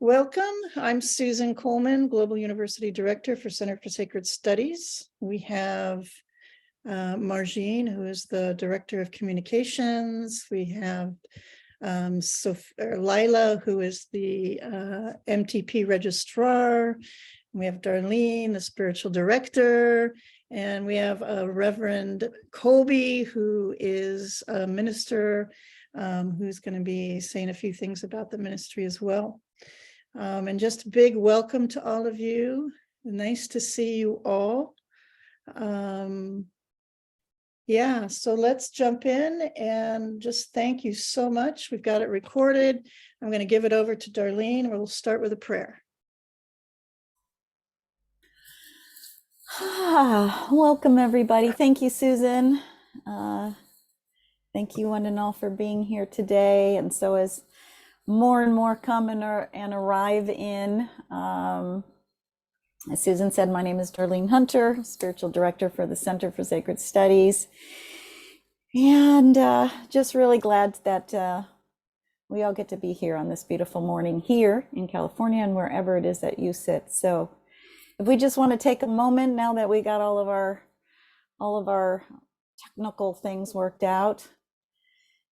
Welcome. I'm Susan Coleman, Global University Director for Center for Sacred Studies. We have Margine, who is the Director of Communications. We have Lila, who is the MTP Registrar. We have Darlene, the Spiritual Director. And we have Reverend Colby, who is a minister, who's going to be saying a few things about the ministry as well. And just a big welcome to all of you. Nice to see you all. Yeah, so let's jump in and just thank you so much. We've got it recorded. I'm going to give it over to Darlene. We'll start with a prayer. Welcome, everybody. Thank you, Susan. Thank you one and all for being here today. And so as more and more come and arrive in, as Susan said, my name is Darlene Hunter, Spiritual Director for the Center for Sacred Studies. And just really glad that we all get to be here on this beautiful morning here in California and wherever it is that you sit. So if we just want to take a moment now that we got all of our technical things worked out,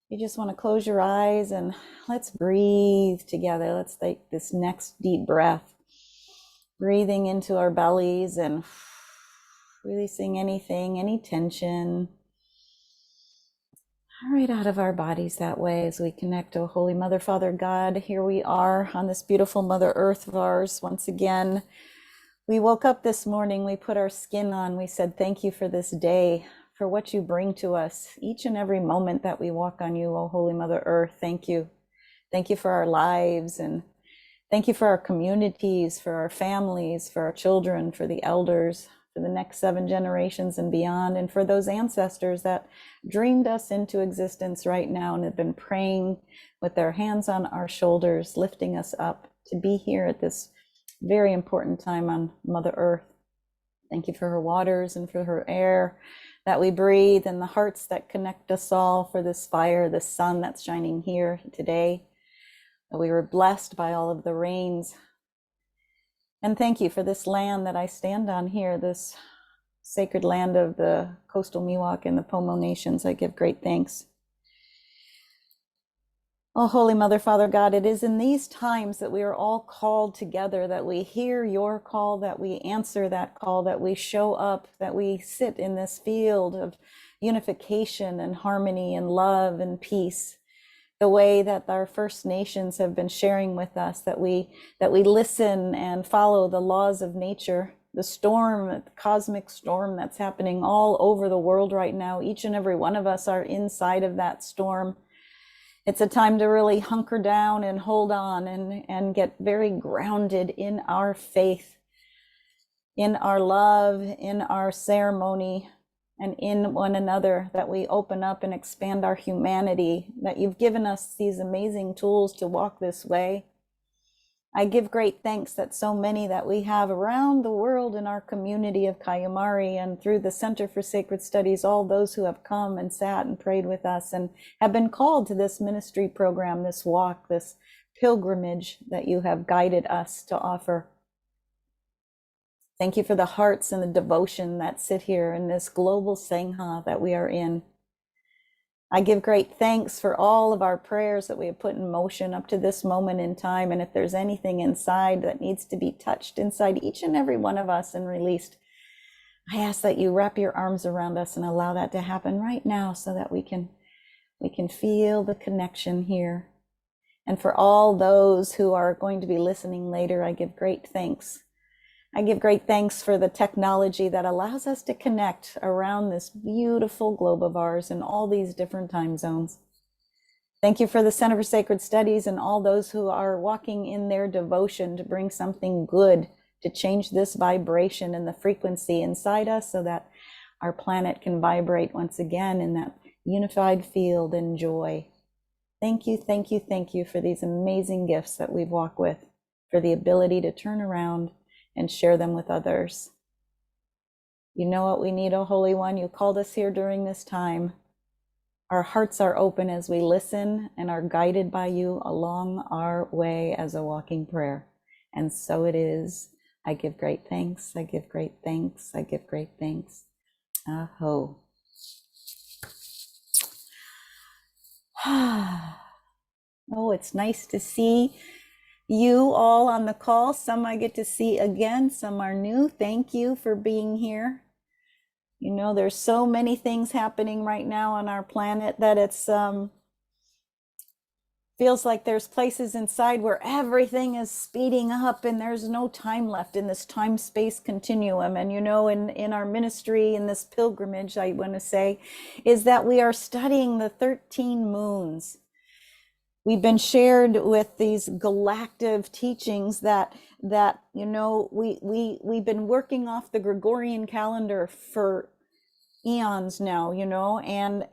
you just want to close your eyes and let's breathe together. Let's take this next deep breath, breathing into our bellies and releasing anything, any tension, right out of our bodies that way as we connect to Holy Mother, Father God. Here we are on this beautiful Mother Earth of ours once again. We woke up this morning, we put our skin on, we said, thank you for this day, for what you bring to us each and every moment that we walk on you, O Holy Mother Earth. Thank you. Thank you for our lives, and thank you for our communities, for our families, for our children, for the elders, for the next 7 generations and beyond, and for those ancestors that dreamed us into existence right now and have been praying with their hands on our shoulders, lifting us up to be here at this very important time on Mother Earth. Thank you for her waters and for her air that we breathe and the hearts that connect us all, for this fire, the sun that's shining here today. That we were blessed by all of the rains. And thank you for this land that I stand on here, this sacred land of the coastal Miwok and the Pomo nations. I give great thanks. Oh, Holy Mother, Father God, it is in these times that we are all called together, that we hear your call, that we answer that call, that we show up, that we sit in this field of unification and harmony and love and peace. The way that our First Nations have been sharing with us, that we listen and follow the laws of nature, the storm, the cosmic storm that's happening all over the world right now. Each and every one of us are inside of that storm. It's a time to really hunker down and hold on and get very grounded in our faith, in our love, in our ceremony, and in one another, that we open up and expand our humanity, that you've given us these amazing tools to walk this way. I give great thanks that so many that we have around the world in our community of Kayamari and through the Center for Sacred Studies, all those who have come and sat and prayed with us and have been called to this ministry program, this walk, this pilgrimage that you have guided us to offer. Thank you for the hearts and the devotion that sit here in this global Sangha that we are in. I give great thanks for all of our prayers that we have put in motion up to this moment in time. And if there's anything inside that needs to be touched inside each and every one of us and released, I ask that you wrap your arms around us and allow that to happen right now, so that we can feel the connection here. And for all those who are going to be listening later, I give great thanks. I give great thanks for the technology that allows us to connect around this beautiful globe of ours in all these different time zones. Thank you for the Center for Sacred Studies and all those who are walking in their devotion to bring something good, to change this vibration and the frequency inside us, so that our planet can vibrate once again in that unified field and joy. Thank you, thank you, thank you for these amazing gifts that we've walked with, for the ability to turn around and share them with others. You know what we need, O Holy One. You called us here during this time. Our hearts are open as we listen and are guided by you along our way as a walking prayer. And so it is. I give great thanks. I give great thanks. I give great thanks. Aho. Oh, it's nice to see you all on the call. Some I get to see again, some are new. Thank you for being here. You know, there's so many things happening right now on our planet that it's feels like there's places inside where everything is speeding up and there's no time left in this time-space continuum. And you know, in our ministry, in this pilgrimage, I want to say, is that we are studying the 13 moons. We've been shared with these galactic teachings that you know, we've been working off the Gregorian calendar for eons now, you know, and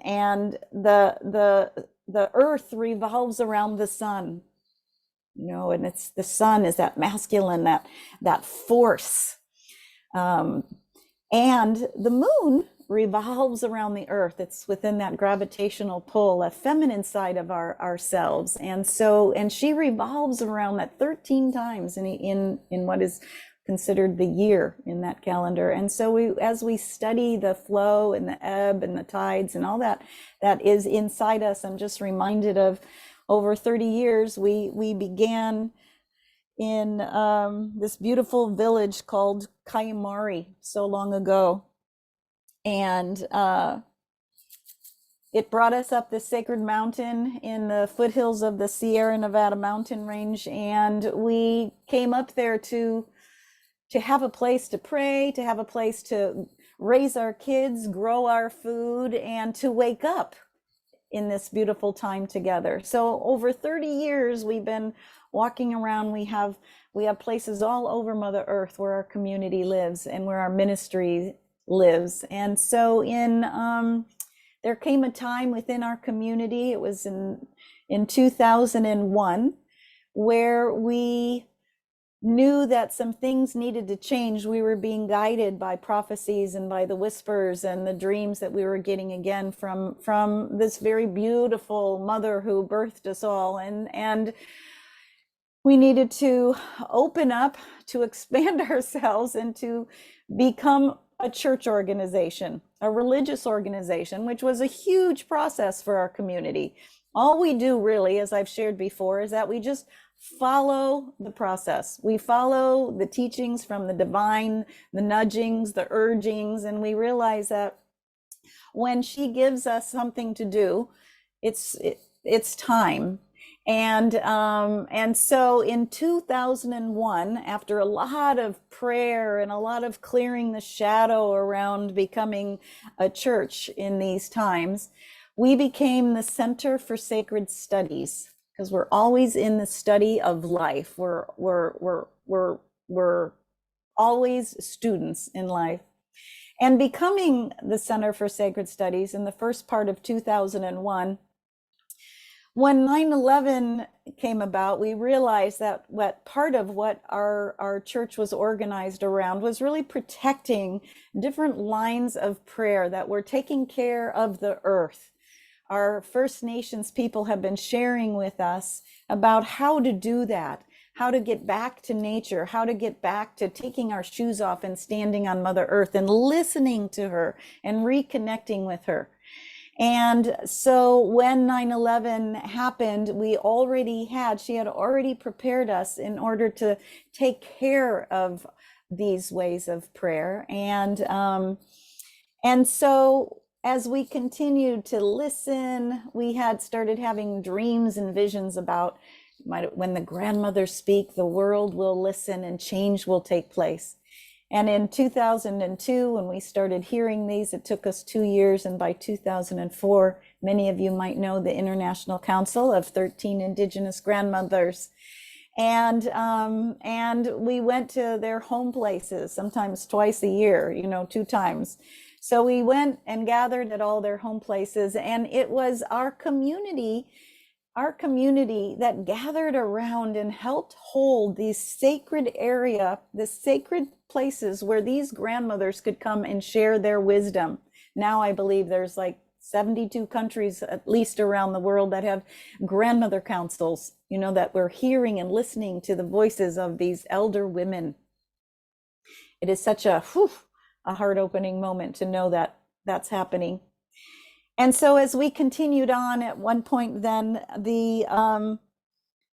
the earth revolves around the sun, you know, and it's the sun is that masculine, that force, and the moon revolves around the earth. It's within that gravitational pull, a feminine side of ourselves. And so, and she revolves around that 13 times in what is considered the year in that calendar. And so as we study the flow and the ebb and the tides and all that is inside us, I'm just reminded of over 30 years, we began in this beautiful village called Kayamari so long ago. And it brought us up this sacred mountain in the foothills of the Sierra Nevada mountain range. And we came up there to have a place to pray, to have a place to raise our kids, grow our food, and to wake up in this beautiful time together. So over 30 years, we've been walking around. We have places all over Mother Earth where our community lives and where our ministry lives. And so there came a time within our community, it was in 2001, where we knew that some things needed to change. We were being guided by prophecies and by the whispers and the dreams that we were getting again from this very beautiful mother who birthed us all. And we needed to open up, to expand ourselves, and to become a church organization, a religious organization, which was a huge process for our community. All we do really, as I've shared before, is that we just follow the process. We follow the teachings from the divine, the nudgings, the urgings, and we realize that when she gives us something to do, it's time. And so in 2001, after a lot of prayer and a lot of clearing the shadow around becoming a church in these times, we became the Center for Sacred Studies, because we're always in the study of life. We're always students in life. And becoming the Center for Sacred Studies in the first part of 2001, when 9/11 came about, we realized that what part of what our church was organized around was really protecting different lines of prayer that were taking care of the earth. Our First Nations people have been sharing with us about how to do that, how to get back to nature, how to get back to taking our shoes off and standing on Mother Earth and listening to her and reconnecting with her. And so when 9/11 happened, she had already prepared us in order to take care of these ways of prayer. And so as we continued to listen, we had started having dreams and visions about when the grandmothers speak, the world will listen and change will take place. And in 2002, when we started hearing these, it took us 2 years. And by 2004, many of you might know the International Council of 13 Indigenous Grandmothers. And we went to their home places, sometimes twice a year, 2 times. So we went and gathered at all their home places, and it was our community that gathered around and helped hold these sacred places where these grandmothers could come and share their wisdom. Now I believe there's like 72 countries, at least around the world, that have grandmother councils, that we're hearing and listening to the voices of these elder women. It is such a heart-opening moment to know that that's happening. And so as we continued on, at one point then, the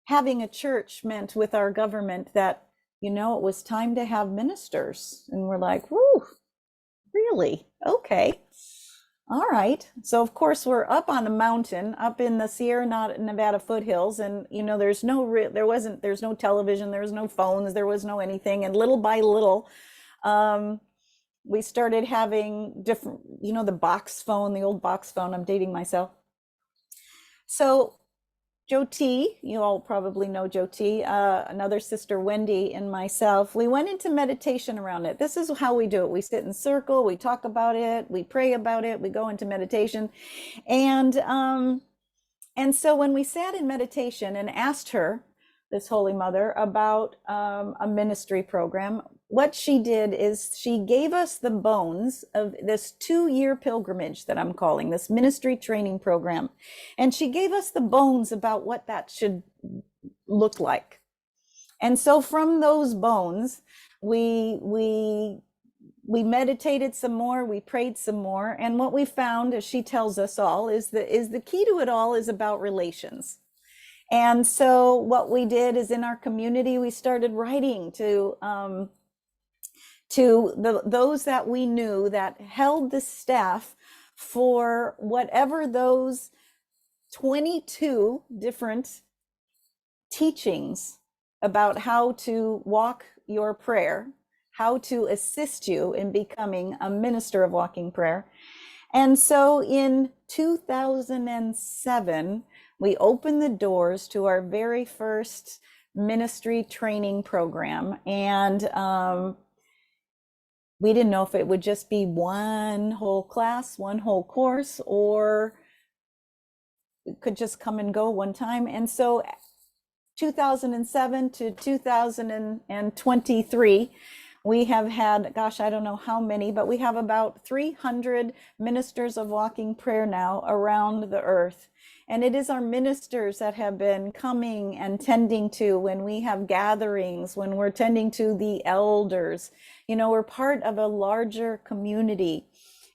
having a church meant with our government that, it was time to have ministers. And we're like, whoo, really? Okay. All right. So of course we're up on a mountain, up in the Sierra Nevada foothills, and there's no television, there's no phones, there was no anything. And little by little, we started having different, the box phone, the old box phone. I'm dating myself. So Joe T, you all probably know Joe T, another sister Wendy and myself, we went into meditation around it. This is how we do it. We sit in circle, we talk about it, we pray about it, we go into meditation. And so when we sat in meditation and asked her, this Holy Mother, about a ministry program, what she did is she gave us the bones of this 2-year pilgrimage that I'm calling this ministry training program. And she gave us the bones about what that should look like. And so from those bones, we meditated some more, we prayed some more. And what we found, as she tells us all, is the key to it all is about relations. And so what we did is in our community, we started writing to those that we knew that held the staff for whatever those 22 different teachings about how to walk your prayer, how to assist you in becoming a minister of walking prayer. And so in 2007, we opened the doors to our very first ministry training program. And we didn't know if it would just be one whole class, one whole course, or it could just come and go one time. And so 2007 to 2023, we have had, gosh, I don't know how many, but we have about 300 ministers of walking prayer now around the earth. And it is our ministers that have been coming and tending to when we have gatherings, when we're tending to the elders. We're part of a larger community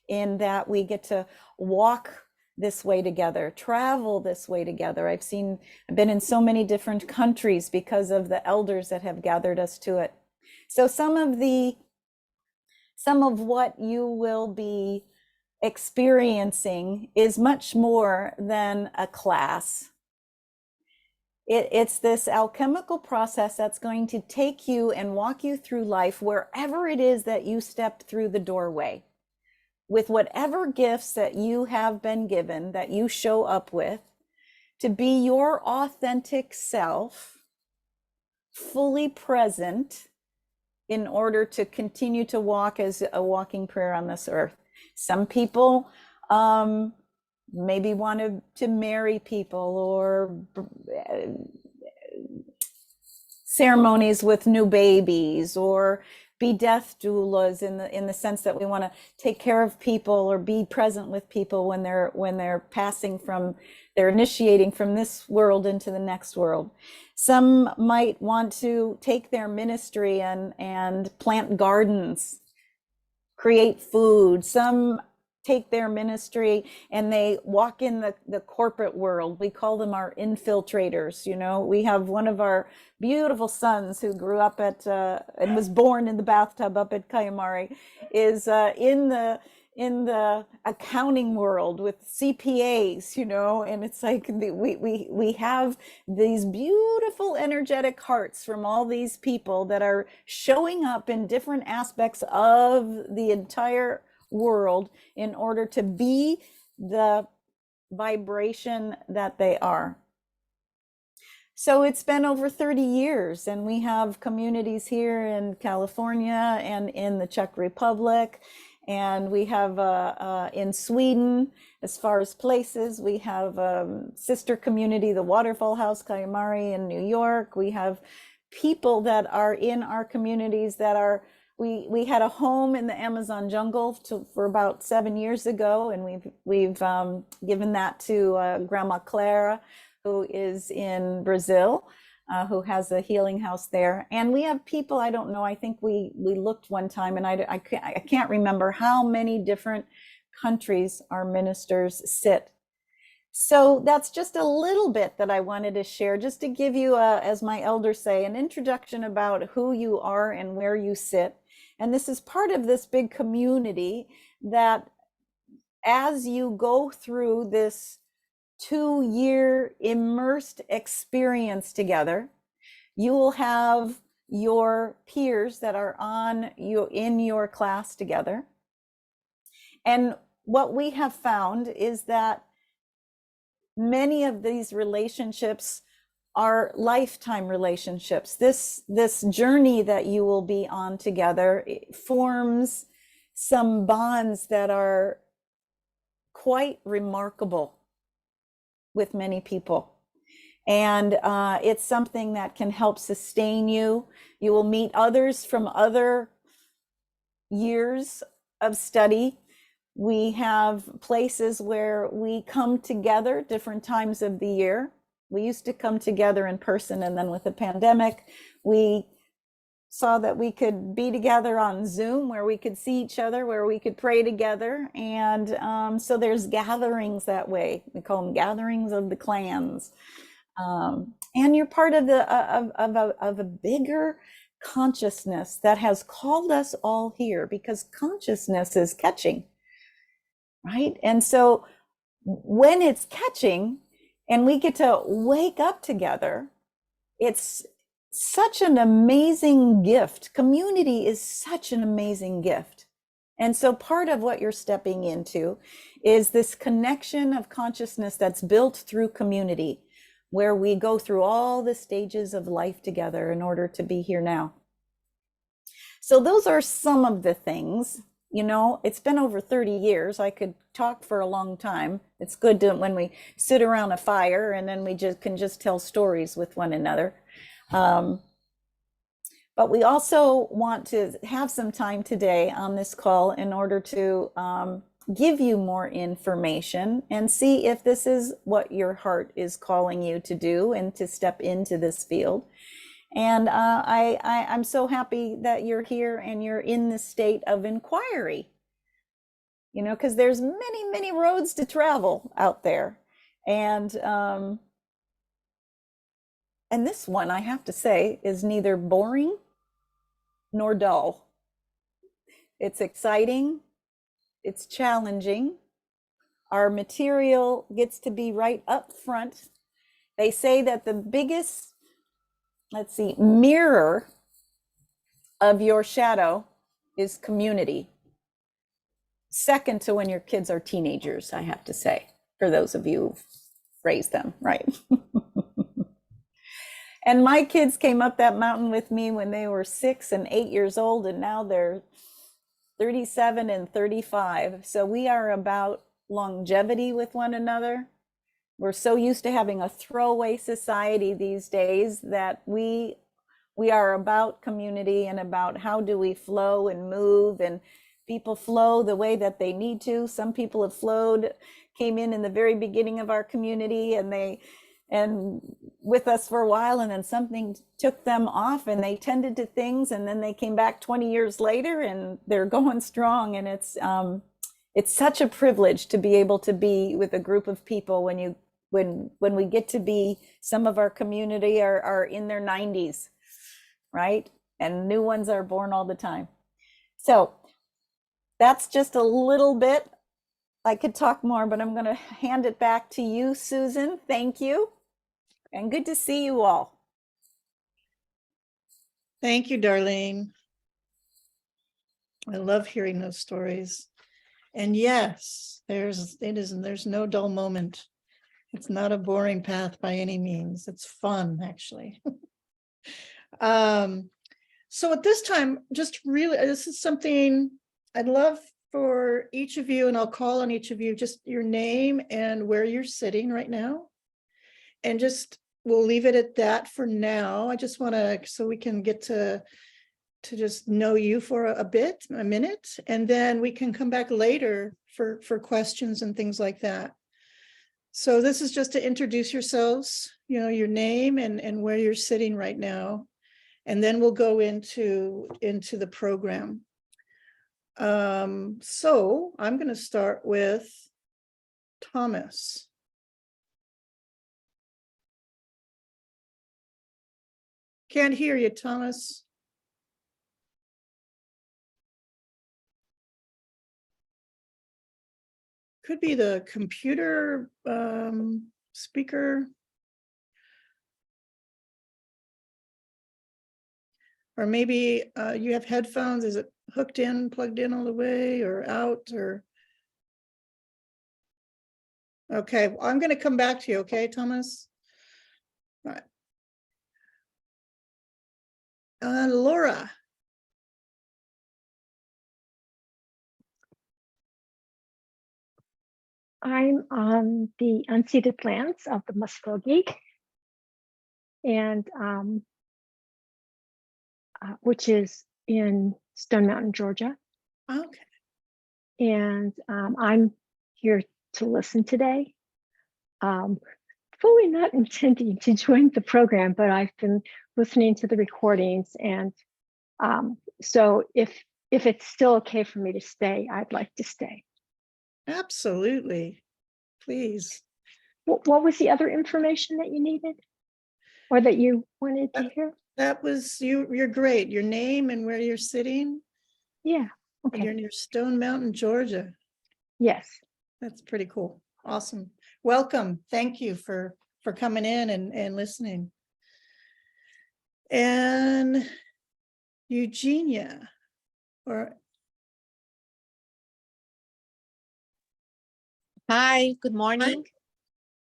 in that we get to walk this way together, travel this way together. I've been in so many different countries because of the elders that have gathered us to it. So some of what you will be experiencing is much more than a class. It's this alchemical process that's going to take you and walk you through life wherever it is that you step through the doorway, with whatever gifts that you have been given, that you show up with, to be your authentic self, fully present, in order to continue to walk as a walking prayer on this earth. Some people maybe want to marry people, or ceremonies with new babies, or be death doulas in the sense that we want to take care of people or be present with people when they're passing from, they're initiating from this world into the next world. Some might want to take their ministry and plant gardens, create food. Some take their ministry and they walk in the corporate world. We call them our infiltrators. We have one of our beautiful sons who grew up and was born in the bathtub up at Kayamari, is in the accounting world with CPAs, and it's like we have these beautiful energetic hearts from all these people that are showing up in different aspects of the entire world in order to be the vibration that they are. So it's been over 30 years, and we have communities here in California and in the Czech Republic. And we have in Sweden, as far as places, we have sister community, the Waterfall House, Kayamari in New York. We have people that are in our communities that are we had a home in the Amazon jungle for about 7 years ago, and we've given that to Grandma Clara, who is in Brazil, who has a healing house there. And we have people, I don't know, I think we looked one time, and I can't remember how many different countries our ministers sit. So that's just a little bit that I wanted to share, just to give you, as my elders say, an introduction about who you are and where you sit. And this is part of this big community that, as you go through this 2-year immersed experience together, you will have your peers that are on you in your class together. And what we have found is that many of these relationships are lifetime relationships. This journey that you will be on together forms some bonds that are quite remarkable with many people. And it's something that can help sustain you. You will meet others from other years of study. We have places where we come together different times of the year. We used to come together in person, and then with the pandemic, we saw that we could be together on Zoom, where we could see each other, where we could pray together. And so there's gatherings that way. We call them gatherings of the clans. And you're part of a bigger consciousness that has called us all here, because consciousness is catching. Right? And so when it's catching and we get to wake up together, it's such an amazing gift. Community is such an amazing gift. And so part of what you're stepping into is this connection of consciousness that's built through community, where we go through all the stages of life together in order to be here now. So those are some of the things. You know, it's been over 30 years. I could talk for a long time. It's good to, when we sit around a fire and then we can just tell stories with one another. But we also want to have some time today on this call in order to give you more information and see if this is what your heart is calling you to do and to step into this field. And I'm so happy that you're here and you're in this state of inquiry, you know, because there's many, many roads to travel out there. And this one, I have to say, is neither boring nor dull. It's exciting. It's challenging. Our material gets to be right up front. They say that the biggest, mirror of your shadow is community. Second to when your kids are teenagers, I have to say, for those of you who've raised them, right? And my kids came up that mountain with me when they were 6 and 8 years old, and now they're 37 and 35. So we are about longevity with one another. We're so used to having a throwaway society these days that we are about community and about how do we flow and move, and people flow the way that they need to. Some people have flowed, came in the very beginning of our community and with us for a while, and then something took them off and they tended to things, and then they came back 20 years later and they're going strong. And it's such a privilege to be able to be with a group of people when we get to be, some of our community are in their 90s, right? And new ones are born all the time. So that's just a little bit. I could talk more, but I'm going to hand it back to you, Susan. Thank you. And good to see you all. Thank you, Darlene. I love hearing those stories. And yes, there's no dull moment. It's not a boring path by any means. It's fun, actually. So at this time, just really, this is something I'd love for each of you, and I'll call on each of you, just your name and where you're sitting right now. And just, we'll leave it at that for now. I just want to, so we can get to to just know you for a minute, and then we can come back later for questions and things like that. So this is just to introduce yourselves, your name and where you're sitting right now. And then we'll go into the program. So I'm going to start with Thomas. Can't hear you, Thomas. Could be the computer speaker. Or maybe you have headphones. Is it hooked in, plugged in all the way, or out, or? Okay, well, I'm going to come back to you, okay, Thomas? All right. Laura. I'm on the unceded lands of the Muskogee, and which is in Stone Mountain, Georgia. Okay. And I'm here to listen today. Fully not intending to join the program, but I've been listening to the recordings, and so if it's still okay for me to stay, I'd like to stay. Absolutely. Please. What was the other information that you needed or that you wanted to hear? That was you're great. Your name and where you're sitting. Yeah. Okay. You're near Stone Mountain, Georgia. Yes. That's pretty cool. Awesome. Welcome. Thank you for coming in and listening. And Eugenia, or Hi, good morning.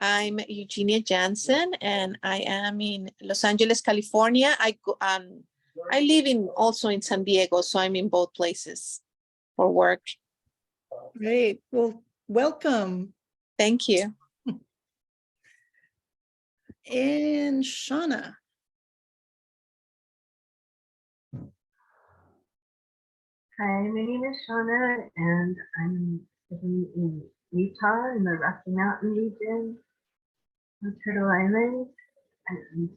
I'm Eugenia Jansen, and I am in Los Angeles, California. I live also in San Diego, so I'm in both places for work. great. Well, welcome. Thank you. And Shauna. Hi, my name is Shauna, and I'm living in Utah in the Rocky Mountain region of Turtle Island. And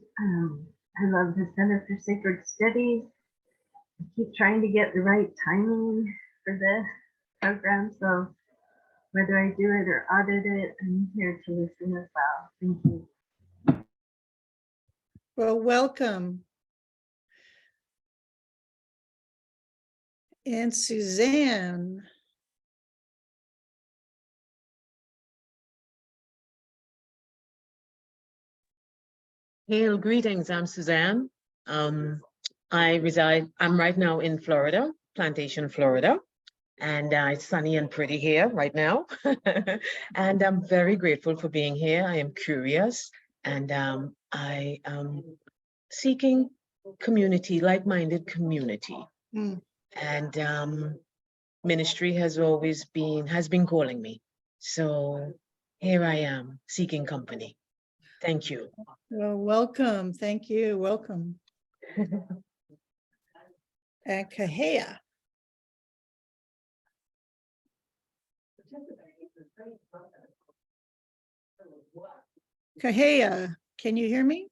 I love the Center for Sacred Studies. I keep trying to get the right timing for the program, so whether I do it or audit it, I'm here to listen as well. Thank you. Well, welcome. And Suzanne. Hail, greetings. I'm Suzanne. I'm right now in Florida, Plantation, Florida, and it's sunny and pretty here right now. And I'm very grateful for being here. I am curious, and I am seeking community, like-minded community. Mm. And ministry has been calling me. So here I am, seeking company. Thank you. Well, welcome. Thank you. Welcome. And Kahea. Kahea, can you hear me?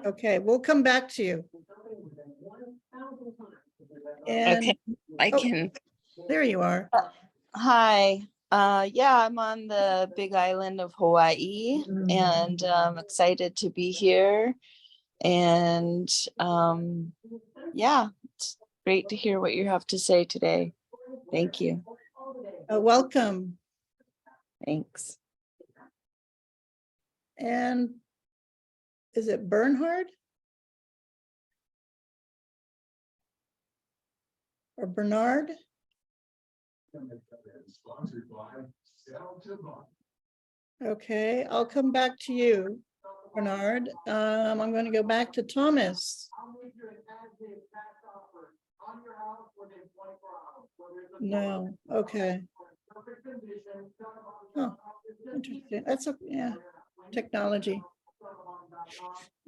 Okay, we'll come back to you. And, okay, I can. There you are. Hi. Yeah, I'm on the big island of Hawaii, and I'm excited to be here. And yeah, it's great to hear what you have to say today. Thank you. Welcome. Thanks. And is it Bernhard? Or Bernard? Okay, I'll come back to you, Bernard. I'm going to go back to Thomas. No, okay. Oh, interesting. That's yeah, technology.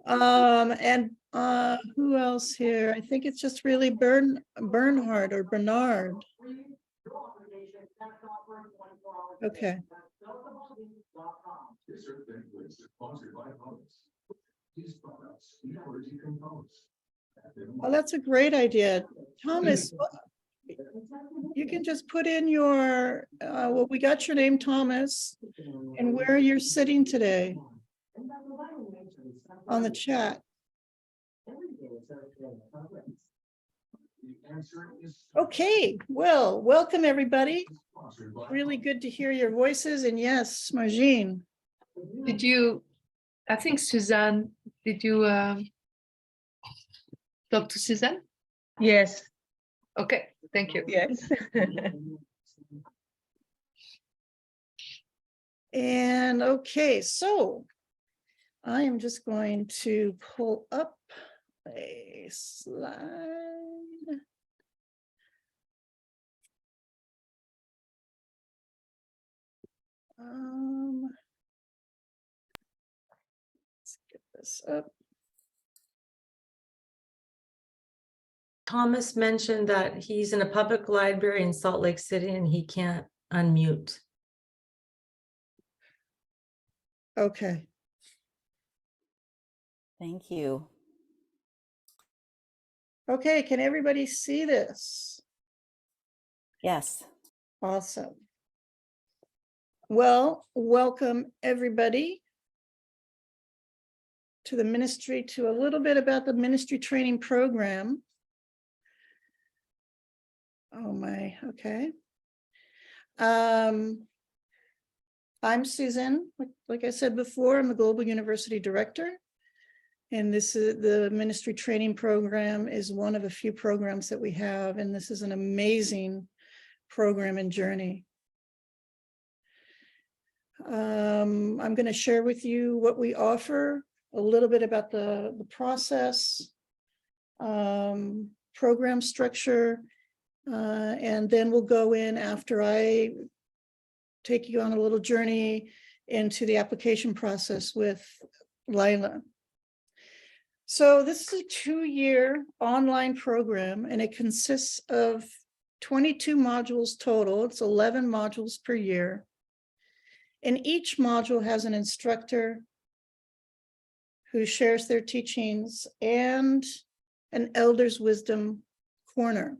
And who else here? I think it's just really Bernhard or Bernard. Okay. Well, that's a great idea. Thomas, you can just put in your, well, we got your name, Thomas, and where you're sitting today on the chat. Okay, well, welcome everybody. Really good to hear your voices. And yes, Margine. Did you, I think Suzanne, did you talk to Suzanne? Yes, Okay, thank you. yes. And okay, so I am just going to pull up a slide. Let's get this up. Thomas mentioned that he's in a public library in Salt Lake City and he can't unmute. Okay. Thank you. Okay, can everybody see this? Yes. Awesome. Well, welcome everybody to the ministry, to a little bit about the ministry training program. Oh my, okay. I'm Susan. Like I said before, I'm the Global University Director. And this is the ministry training program is one of a few programs that we have. And this is an amazing program and journey. I'm going to share with you what we offer, a little bit about the process, program structure, and then we'll go in after I take you on a little journey into the application process with Lila. So this is a 2-year online program, and it consists of 22 modules total. It's 11 modules per year. And each module has an instructor who shares their teachings and an elder's wisdom corner.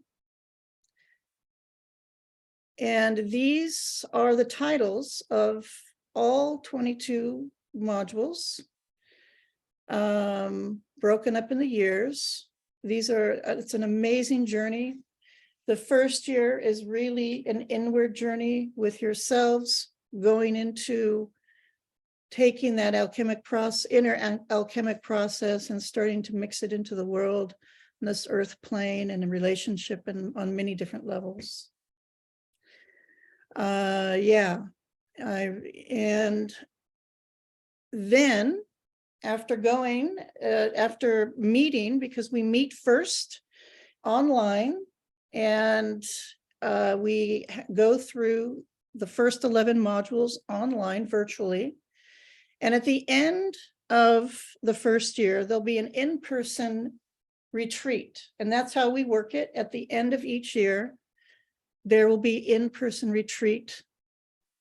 And these are the titles of all 22 modules, broken up in the years. It's an amazing journey. The first year is really an inward journey with yourselves, going into taking that inner alchemic process and starting to mix it into the world, on this earth plane, and in relationship and on many different levels. And then after meeting, because we meet first online, and we go through the first 11 modules online virtually. And at the end of the first year, there'll be an in-person retreat. And that's how we work it. At the end of each year, there will be in-person retreat.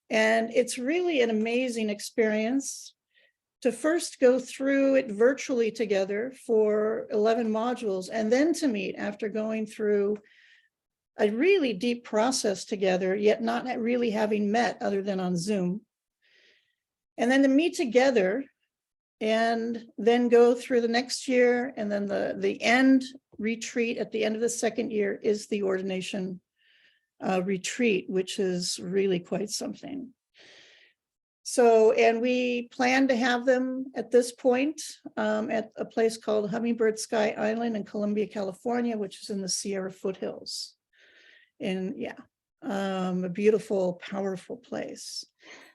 And it's really an amazing experience to first go through it virtually together for 11 modules, and then to meet after going through a really deep process together, yet not really having met other than on Zoom. And then to meet together and then go through the next year. And then the end retreat at the end of the second year is the ordination retreat, which is really quite something. So, and we plan to have them at this point at a place called Hummingbird Sky Island in Columbia, California, which is in the Sierra foothills. And yeah, a beautiful, powerful place.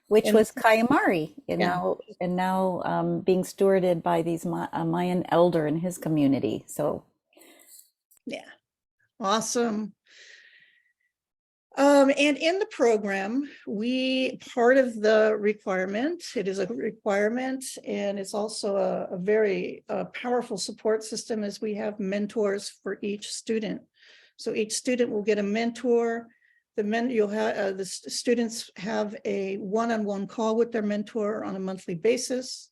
Which And- was Kayamari, Yeah. and now being stewarded by these Mayan elder in his community. So, yeah, awesome. And in the program, part of the requirement, it is a requirement, and it's also a very powerful support system, as we have mentors for each student. So each student will get a mentor. You'll have the students have a one-on-one call with their mentor on a monthly basis.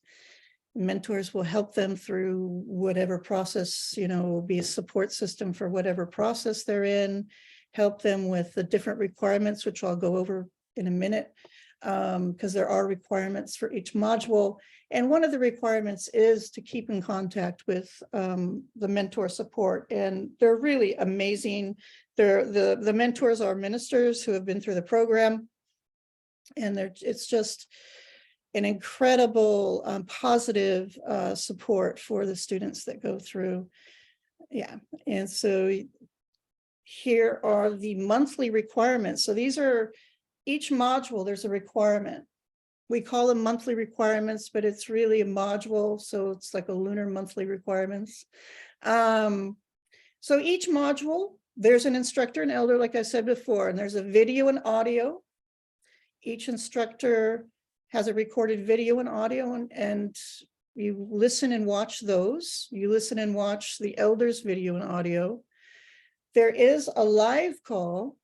Mentors will help them through whatever process, will be a support system for whatever process they're in, help them with the different requirements, which I'll go over in a minute, because there are requirements for each module. And one of the requirements is to keep in contact with the mentor support. And they're really amazing. The mentors are ministers who have been through the program. And it's just an incredible positive support for the students that go through. Yeah, and so here are the monthly requirements. So these are each module, there's a requirement. We call them monthly requirements, but it's really a module. So it's like a lunar monthly requirements. So each module, there's an instructor and elder, like I said before, and there's a video and audio. Each instructor has a recorded video and audio, and you listen and watch those. You listen and watch the elders' video and audio. There is a live call.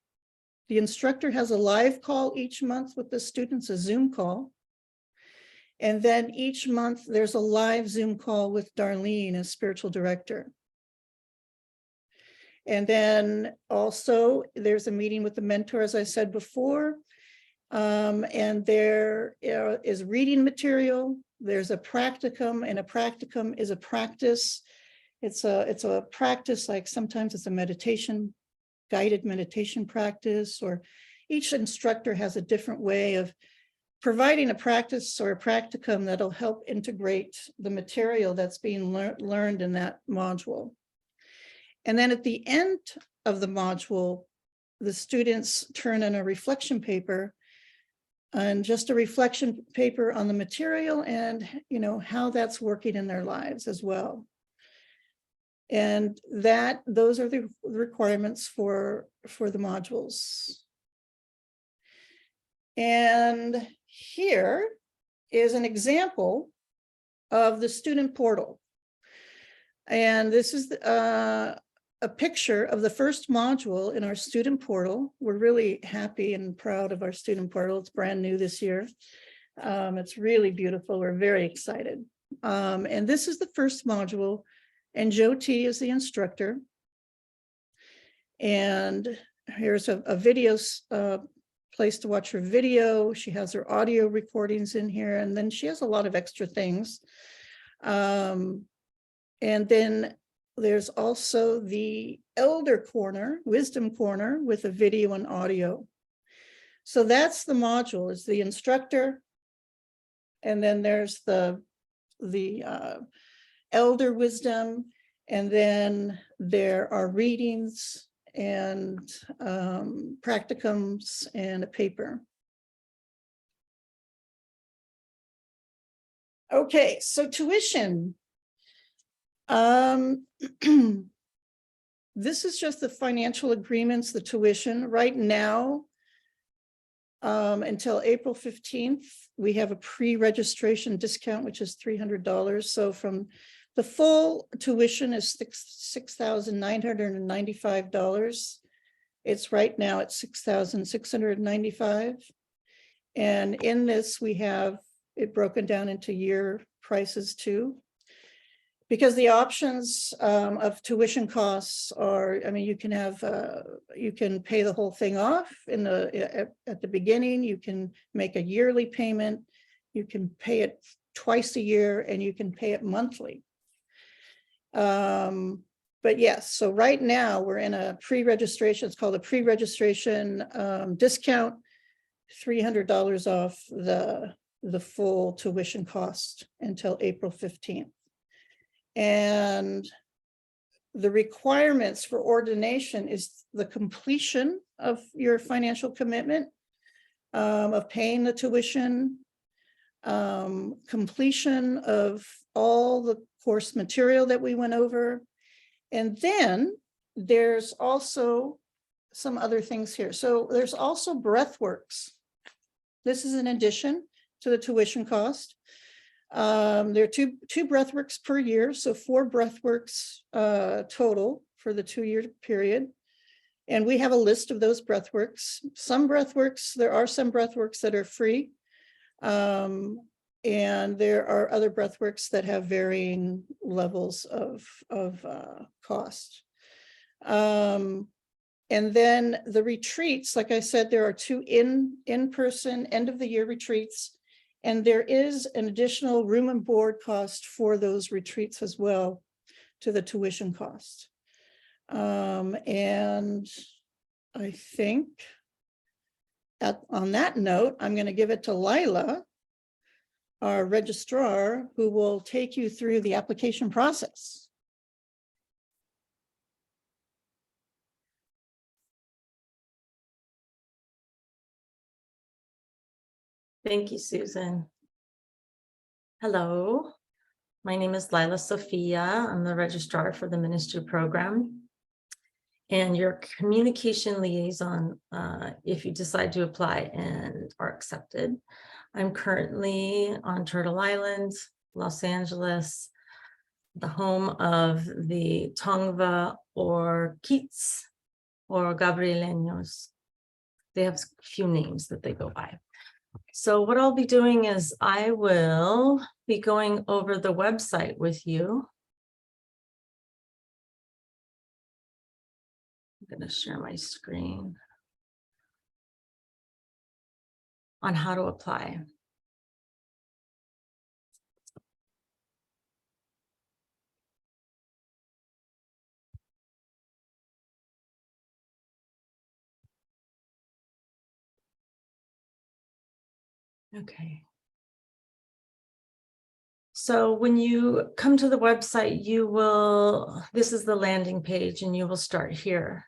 The instructor has a live call each month with the students, a Zoom call. And then each month there's a live Zoom call with Darlene as spiritual director. And then also there's a meeting with the mentor, as I said before. And there is reading material. There's a practicum, and a practicum is a practice. It's a practice, like sometimes it's a meditation, guided meditation practice, or each instructor has a different way of providing a practice or a practicum that'll help integrate the material that's being learned in that module. And then at the end of the module, the students turn in a reflection paper, and just a reflection paper on the material and how that's working in their lives as well. And those are the requirements for the modules. And here is an example of the student portal. And this is a picture of the first module in our student portal. We're really happy and proud of our student portal. It's brand new this year. It's really beautiful. We're very excited. And this is the first module, and Jo T is the instructor. And here's a video place to watch her video. She has her audio recordings in here, and then she has a lot of extra things. And then there's also the elder corner, wisdom corner, with a video and audio. So that's the module, is the instructor. And then there's the elder wisdom. And then there are readings and practicums and a paper. Okay, so tuition. This is just the financial agreements, the tuition. Right now, until April 15th, we have a pre-registration discount, which is $300. So from the full tuition is $6,995. It's right now at $6,695. And in this, we have it broken down into year prices too. Because the options of tuition costs are, you can have, you can pay the whole thing off at the beginning. You can make a yearly payment. You can pay it twice a year, and you can pay it monthly. But yes, so right now we're in a pre-registration. It's called a pre-registration discount, $300 off the full tuition cost until April 15th. And the requirements for ordination is the completion of your financial commitment, of paying the tuition, completion of all the course material that we went over. And then there's also some other things here. So there's also breathworks. This is an addition to the tuition cost. There are two breathworks per year, so 4 breathworks total for the 2-year period. And we have a list of those breathworks. There are some breathworks that are free. And there are other breathworks that have varying levels of cost. And then the retreats, like I said, there are 2 in-person end of the year retreats. And there is an additional room and board cost for those retreats as well to the tuition cost. And I think on that note, I'm going to give it to Lila, our registrar, who will take you through the application process. Thank you, Susan. Hello, my name is Lila Sophia. I'm the registrar for the ministry program and your communication liaison if you decide to apply and are accepted. I'm currently on Turtle Island, Los Angeles, the home of the Tongva or Keats or Gabrieleños. They have a few names that they go by. So what I'll be doing is I will be going over the website with you. I'm going to share my screen on how to apply. Okay. So when you come to the website, this is the landing page and you will start here.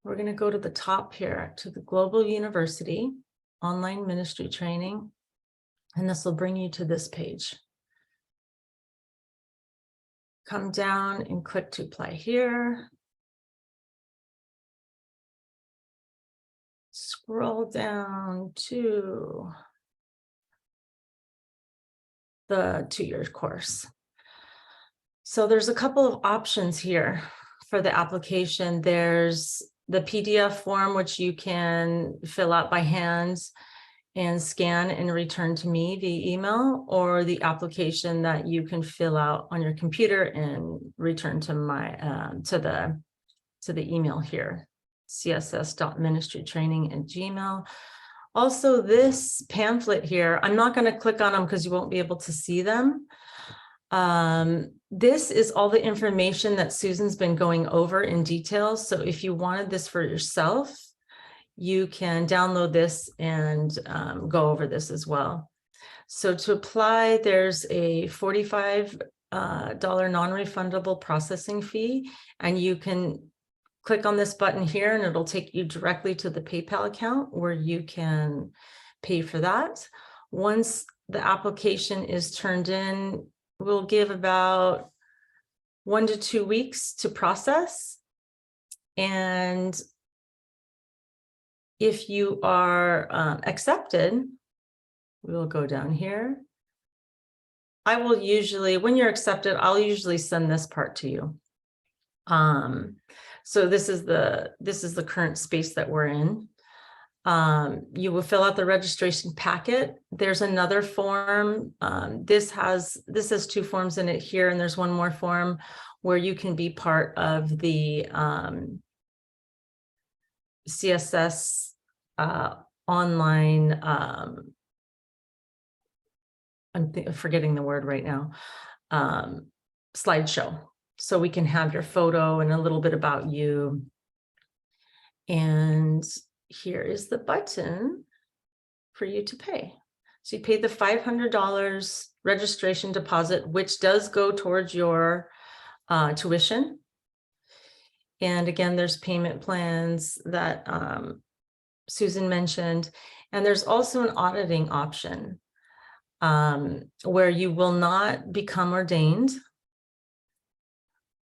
We're going to go to the top here to the Global University Online Ministry Training, and this will bring you to this page. Come down and click to apply here. Scroll down to the 2-year course. So there's a couple of options here for the application. There's the PDF form, which you can fill out by hand and scan and return to me via email, or the application that you can fill out on your computer and return to my to the email here, css.ministrytraining@gmail.com. Also, this pamphlet here, I'm not going to click on them because you won't be able to see them. This is all the information that Susan's been going over in detail. So if you wanted this for yourself, you can download this and go over this as well. So to apply, there's a $45 non-refundable processing fee, and you can click on this button here and it'll take you directly to the PayPal account where you can pay for that. Once the application is turned in, we'll give about 1 to 2 weeks to process. And if you are accepted, we will go down here. I will usually, when you're accepted, I'll usually send this part to you. So this is the current space that we're in. You will fill out the registration packet. There's another form. This has 2 forms in it here, and there's one more form where you can be part of the CSS online. I'm forgetting the word right now. Slideshow. So we can have your photo and a little bit about you. And here is the button for you to pay. So you pay the $500 registration deposit, which does go towards your tuition. And again, there's payment plans that Susan mentioned. And there's also an auditing option where you will not become ordained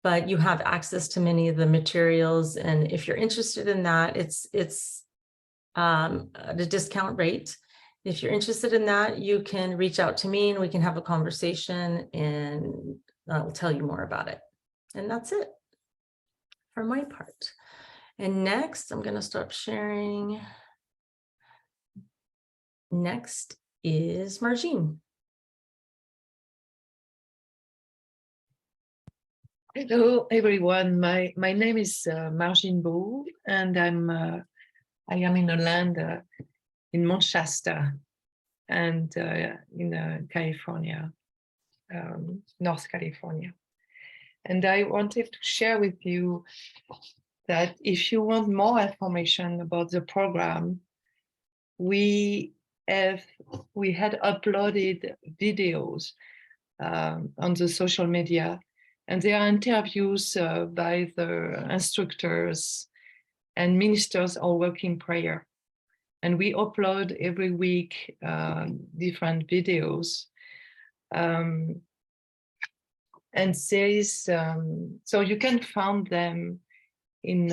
but you have access to many of the materials. And if you're interested in that, it's at a discount rate. If you're interested in that, you can reach out to me and we can have a conversation, and I'll tell you more about it. And that's it for my part. And next, I'm going to stop sharing. Next is Margine. Hello, everyone. My name is Margine Beau, and I am in a land in Mount Shasta and in California, North California. And I wanted to share with you that if you want more information about the program, we had uploaded videos on the social media, and there are interviews by the instructors and ministers all working prayer. And we upload every week different videos. And there is, so you can find them in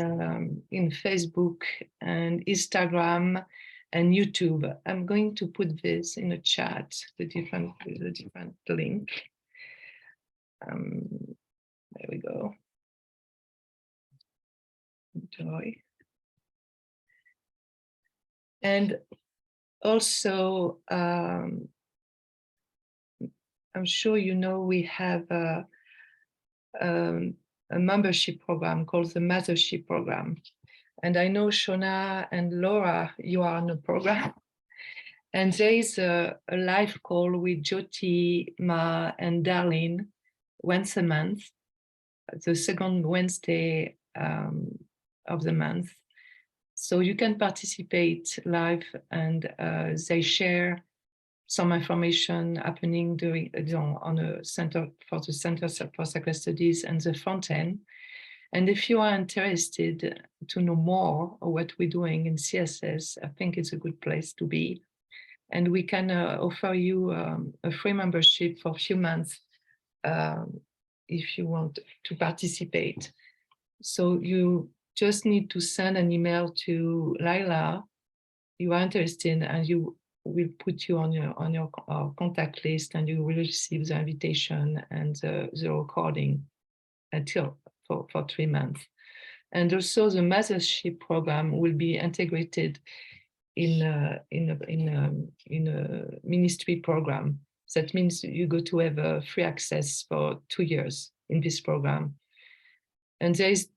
Facebook and Instagram and YouTube. I'm going to put this in a chat, the different link. There we go. Enjoy. And also, I'm sure you know we have a membership program called the Mothership Program. And I know Shona and Laura, you are on the program. And there is a live call with Jyoti, Ma, and Darlene once a month, the second Wednesday of the month. So you can participate live, and they share some information happening during on a center for the Center for Sacred Studies and the Fountain. And if you are interested to know more of what we're doing in CSS, I think it's a good place to be. And we can offer you a free membership for a few months if you want to participate. So you just need to send an email to Lila. You are interested, and you will put you on your contact list, and you will receive the invitation and the recording until for 3 months. And also the Mothership program will be integrated in a ministry program. That means you go to have a free access for 2 years in this program. And there is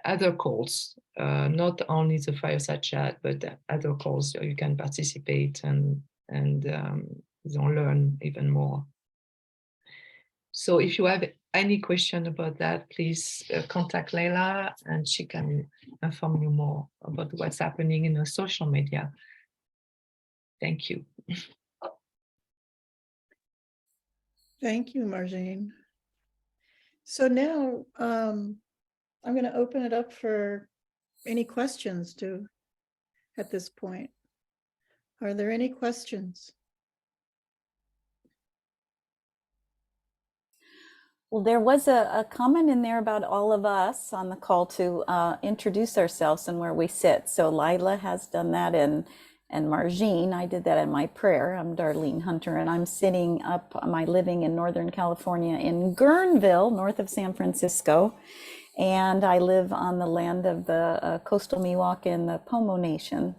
other calls, not only the fireside chat, but other calls you can participate and learn even more. So if you have any question about that, please contact Leila, and she can inform you more about what's happening in the social media. Thank you. Thank you, Margine. So now I'm going to open it up for any questions at this point. Are there any questions? Well, there was a comment in there about all of us on the call to introduce ourselves and where we sit. So Lila has done that, and Margine, I did that in my prayer. I'm Darlene Hunter, and I'm sitting up my living in Northern California in Guerneville, north of San Francisco. And I live on the land of the coastal Miwok and the Pomo Nation.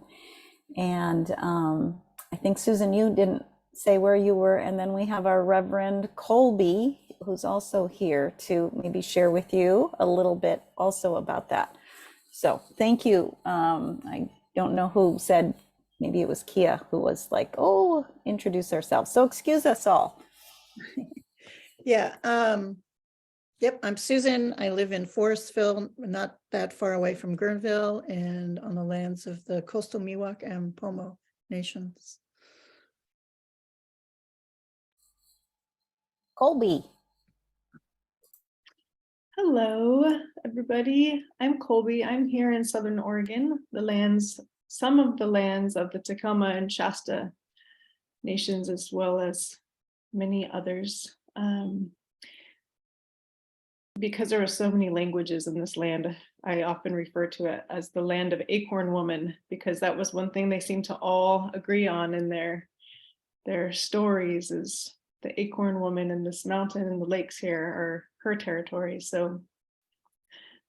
And I think, Susan, you didn't say where you were. And then we have our Reverend Colby, who's also here to maybe share with you a little bit also about that. So thank you. I don't know who said, maybe it was Kia, who was like, oh, introduce ourselves. So excuse us all. Yeah. Yep, I'm Susan. I live in Forestville, not that far away from Guerneville, and on the lands of the coastal Miwok and Pomo nations. Colby. Hello, everybody. I'm Colby. I'm here in Southern Oregon, some of the lands of the Tacoma and Shasta nations, as well as many others. because there are so many languages in this land, I often refer to it as the land of acorn woman, because that was one thing they seem to all agree on in their stories, is the acorn woman and this mountain and the lakes here are her territory. So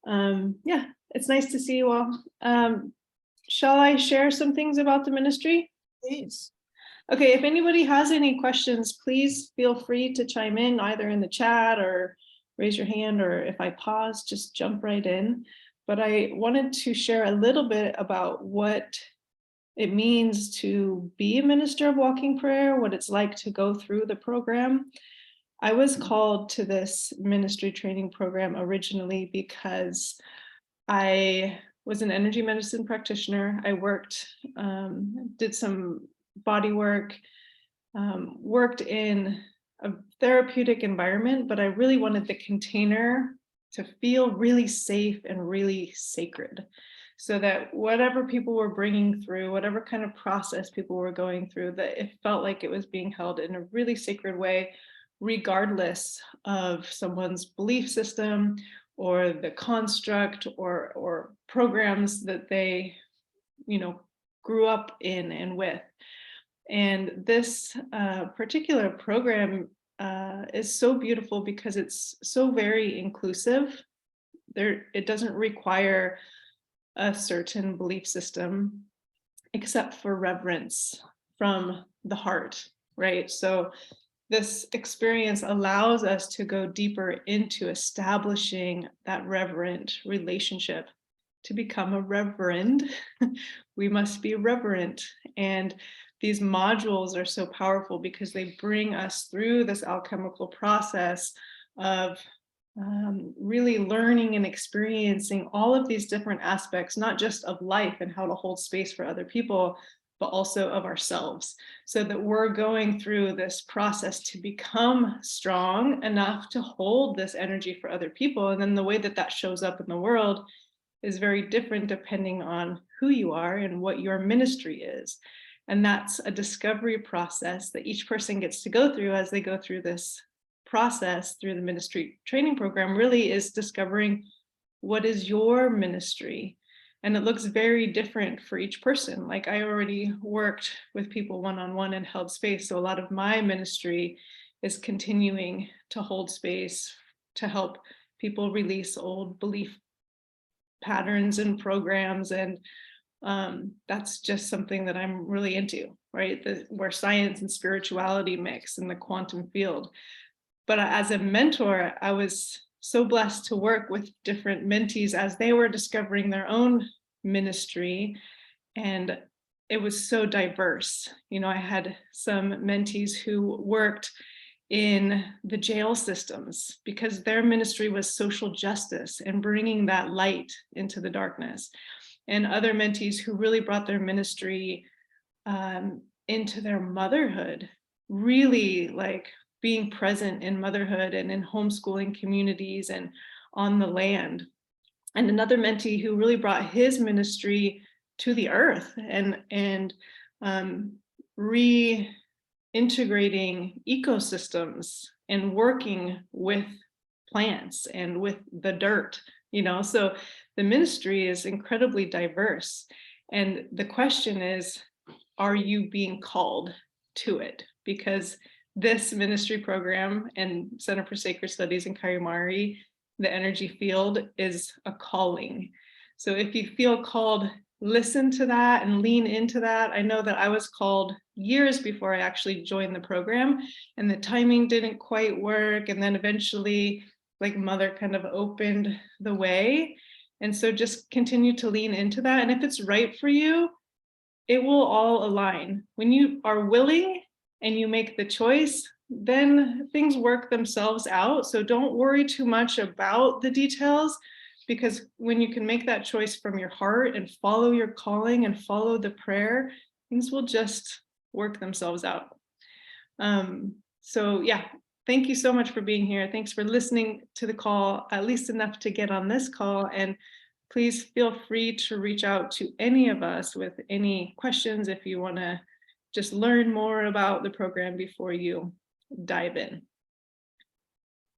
yeah, it's nice to see you all. Shall I share some things about the ministry? Please. Okay, if anybody has any questions, please feel free to chime in either in the chat or raise your hand, or if I pause, just jump right in. But I wanted to share a little bit about what it means to be a minister of walking prayer, what it's like to go through the program. I was called to this ministry training program originally because I was an energy medicine practitioner. I worked, did some body work, worked in a therapeutic environment, but I really wanted the container to feel really safe and really sacred, so that whatever people were bringing through, whatever kind of process people were going through, that it felt like it was being held in a really sacred way, regardless of someone's belief system or the construct or programs that they, grew up in and with. And this particular program is so beautiful because it's so very inclusive. It doesn't require a certain belief system, except for reverence from the heart, right? So this experience allows us to go deeper into establishing that reverent relationship. To become a reverend, we must be reverent. And these modules are so powerful because they bring us through this alchemical process of really learning and experiencing all of these different aspects, not just of life and how to hold space for other people, but also of ourselves, so that we're going through this process to become strong enough to hold this energy for other people. And then the way that that shows up in the world is very different depending on who you are and what your ministry is. And that's a discovery process that each person gets to go through as they go through this process through the ministry training program, really is discovering what is your ministry. And it looks very different for each person. Like, I already worked with people one-on-one and held space. So a lot of my ministry is continuing to hold space to help people release old belief patterns and programs. And that's just something that I'm really into, right? Where science and spirituality mix in the quantum field. But as a mentor, I was so blessed to work with different mentees as they were discovering their own ministry. And it was so diverse. I had some mentees who worked in the jail systems because their ministry was social justice and bringing that light into the darkness. And other mentees who really brought their ministry into their motherhood, really like being present in motherhood and in homeschooling communities and on the land. And another mentee who really brought his ministry to the earth and reintegrating ecosystems and working with plants and with the dirt, so the ministry is incredibly diverse. And the question is, are you being called to it? Because this ministry program and Center for Sacred Studies in Kaimari, the energy field, is a calling. So if you feel called, listen to that and lean into that. I know that I was called years before I actually joined the program, and the timing didn't quite work. And then eventually, like, Mother kind of opened the way. And so just continue to lean into that. And if it's right for you, it will all align. When you are willing and you make the choice, then things work themselves out. So don't worry too much about the details, because when you can make that choice from your heart and follow your calling and follow the prayer, things will just work themselves out. So yeah, thank you so much for being here. Thanks for listening to the call, at least enough to get on this call. And please feel free to reach out to any of us with any questions if you want to just learn more about the program before you dive in.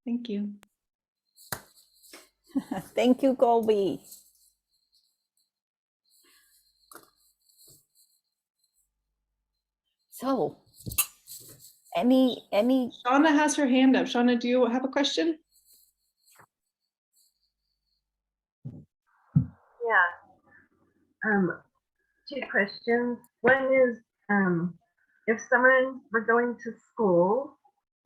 Thank you. Thank you, Colby. So, any Shauna has her hand up. Shauna, do you have a question? Yeah. Two questions. One is, if someone were going to school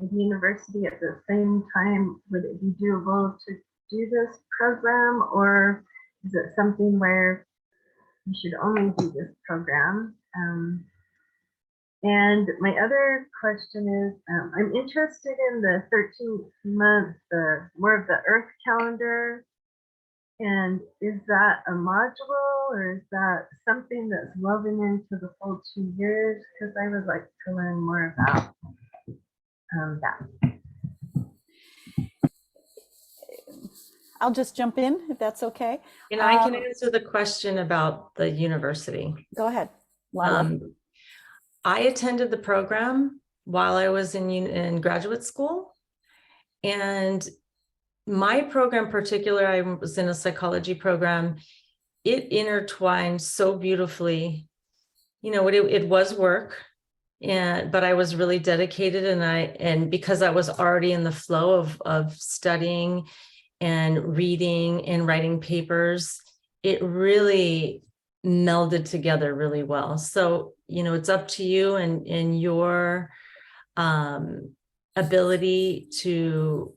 at university at the same time, would it be doable to do this program, or is it something where you should only do this program? And my other question is, I'm interested in the 13 month, the more of the Earth calendar. And is that a module, or is that something that's woven into the full 2 years? Because I would like to learn more about that. I'll just jump in if that's okay. And I can answer the question about the university. Go ahead, Lila. I attended the program while I was in graduate school, and my program particular, I was in a psychology program. It intertwined so beautifully. You know, it was work, but I was really dedicated, and because I was already in the flow of studying and reading and writing papers, it really melded together really well. So, you know, it's up to you and your ability to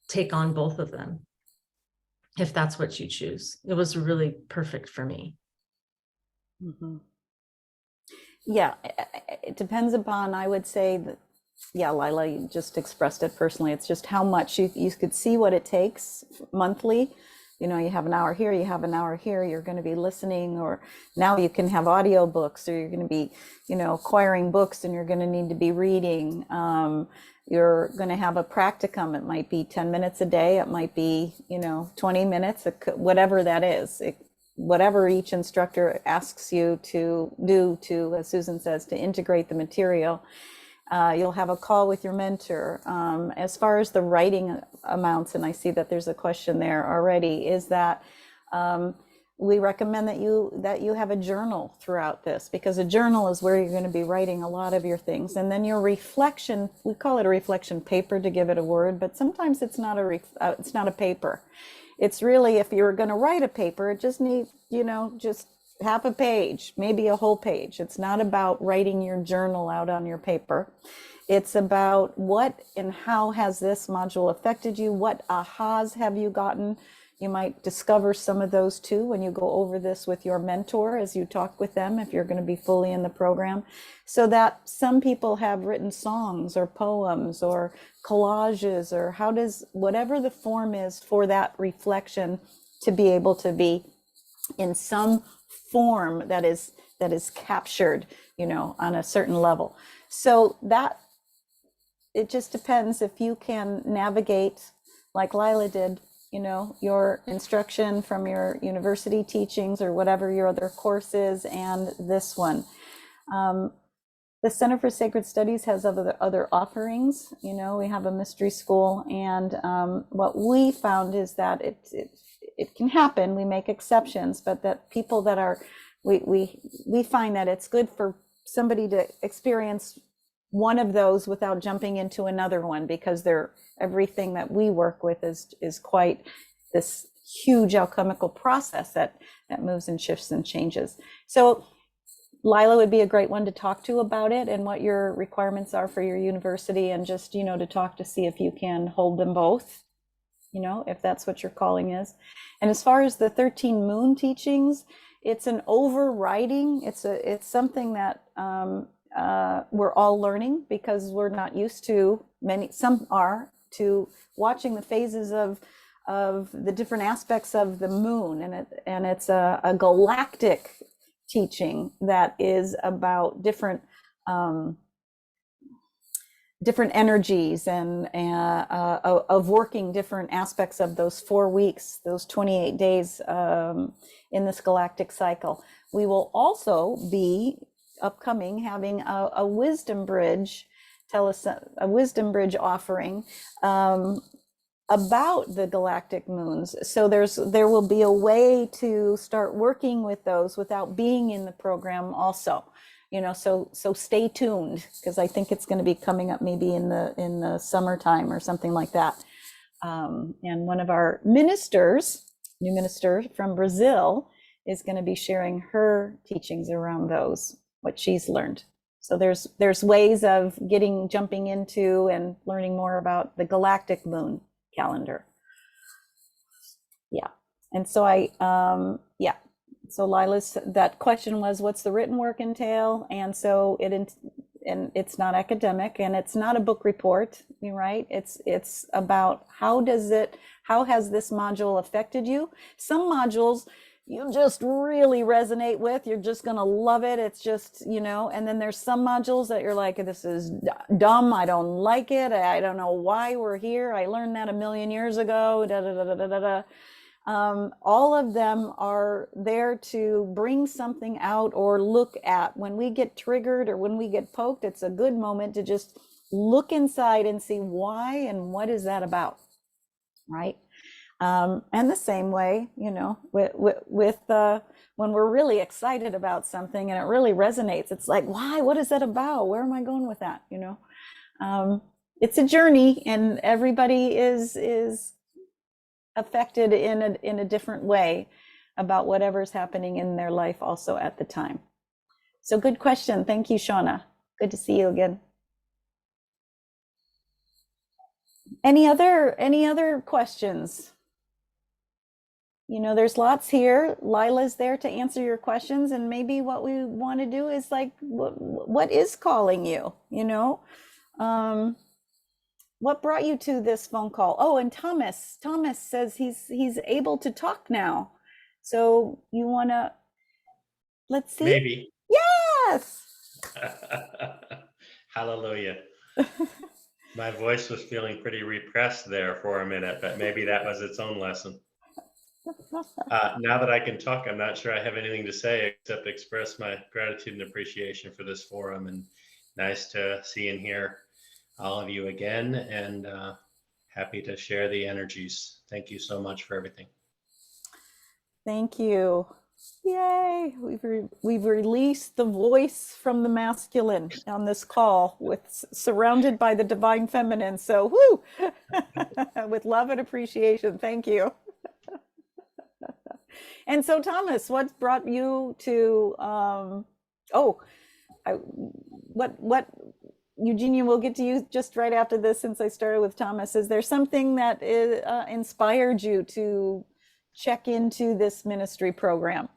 take on both of them, if that's what you choose. It was really perfect for me. Mm-hmm. Yeah, it depends upon, I would say that, yeah, Lila, you just expressed it personally. It's just how much you could see what it takes monthly. You know, you have an hour here, you have an hour here, you're going to be listening, or now you can have audio books, or you're going to be, you know, acquiring books, and you're going to need to be reading. You're going to have a practicum. It might be 10 minutes a day. It might be, you know, 20 minutes, whatever that is. Whatever each instructor asks you to do to, as Susan says, to integrate the material. You'll have a call with your mentor. As far as the writing amounts, and I see that there's a question there already, is that we recommend that you have a journal throughout this, because a journal is where you're going to be writing a lot of your things. And then your reflection, we call it a reflection paper to give it a word, but sometimes it's not a paper. It's really, if you're going to write a paper, it just needs, you know, just half a page, maybe a whole page. It's not about writing your journal out on your paper. It's about what and how has this module affected you? What ahas have you gotten? You might discover some of those too when you go over this with your mentor as you talk with them, if you're going to be fully in the program. So that some people have written songs or poems or collages, or how does, whatever the form is for that reflection, to be able to be in some form that is captured, you know, on a certain level. So that, it just depends if you can navigate, like Lila did, you know, your instruction from your university teachings or whatever your other course is, and this one. The Center for Sacred Studies has other offerings. You know, we have a mystery school, and what we found is that it can happen. We make exceptions, but that people that are, we find that it's good for somebody to experience one of those without jumping into another one, because everything that we work with is quite this huge alchemical process that moves and shifts and changes. So Lila would be a great one to talk to about it and what your requirements are for your university, and just, you know, to talk to see if you can hold them both, you know, if that's what your calling is. And as far as the 13 moon teachings, it's an overriding, it's something that we're all learning, because we're not used to, some are, to watching the phases of the different aspects of the moon, and it's a galactic teaching that is about different energies and of working different aspects of those 4 weeks, those 28 days in this galactic cycle. We will also be upcoming having a wisdom bridge, a wisdom bridge offering about the galactic moons. So there will be a way to start working with those without being in the program also. So stay tuned, because I think it's going to be coming up maybe in the summertime or something like that. And one of our new minister from Brazil, is going to be sharing her teachings around those, what she's learned. So there's ways of jumping into and learning more about the galactic moon calendar. Yeah. And so so Lila's, that question was, what's the written work entail? And so and it's not academic, and it's not a book report, right? It's about how has this module affected you? Some modules you just really resonate with, you're just going to love it. It's just, and then there's some modules that you're like, this is dumb. I don't like it. I don't know why we're here. I learned that 1,000,000 years ago. All of them are there to bring something out or look at. When we get triggered or when we get poked, it's a good moment to just look inside and see why and what is that about, right? And the same way, with when we're really excited about something and it really resonates, it's like, why? What is that about? Where am I going with that? It's a journey, and everybody is affected in a different way about whatever's happening in their life also at the time. So good question. Thank you, Shauna. Good to see you again. Any other questions? There's lots here. Lila's there to answer your questions, and maybe what we want to do is like, what is calling you? What brought you to this phone call? Oh, and Thomas says he's able to talk now. So you want to, let's see. Maybe. Yes. Hallelujah. My voice was feeling pretty repressed there for a minute, but maybe that was its own lesson. Now that I can talk, I'm not sure I have anything to say except express my gratitude and appreciation for this forum, and nice to see and hear all of you again, and happy to share the energies. Thank you so much for everything. Thank you. Yay. We've released the voice from the masculine on this call, surrounded by the divine feminine. So whoo, with love and appreciation. Thank you. And so, Thomas, what brought you to, what, Eugenia, we'll get to you just right after this, since I started with Thomas. Is there something that inspired you to check into this ministry program?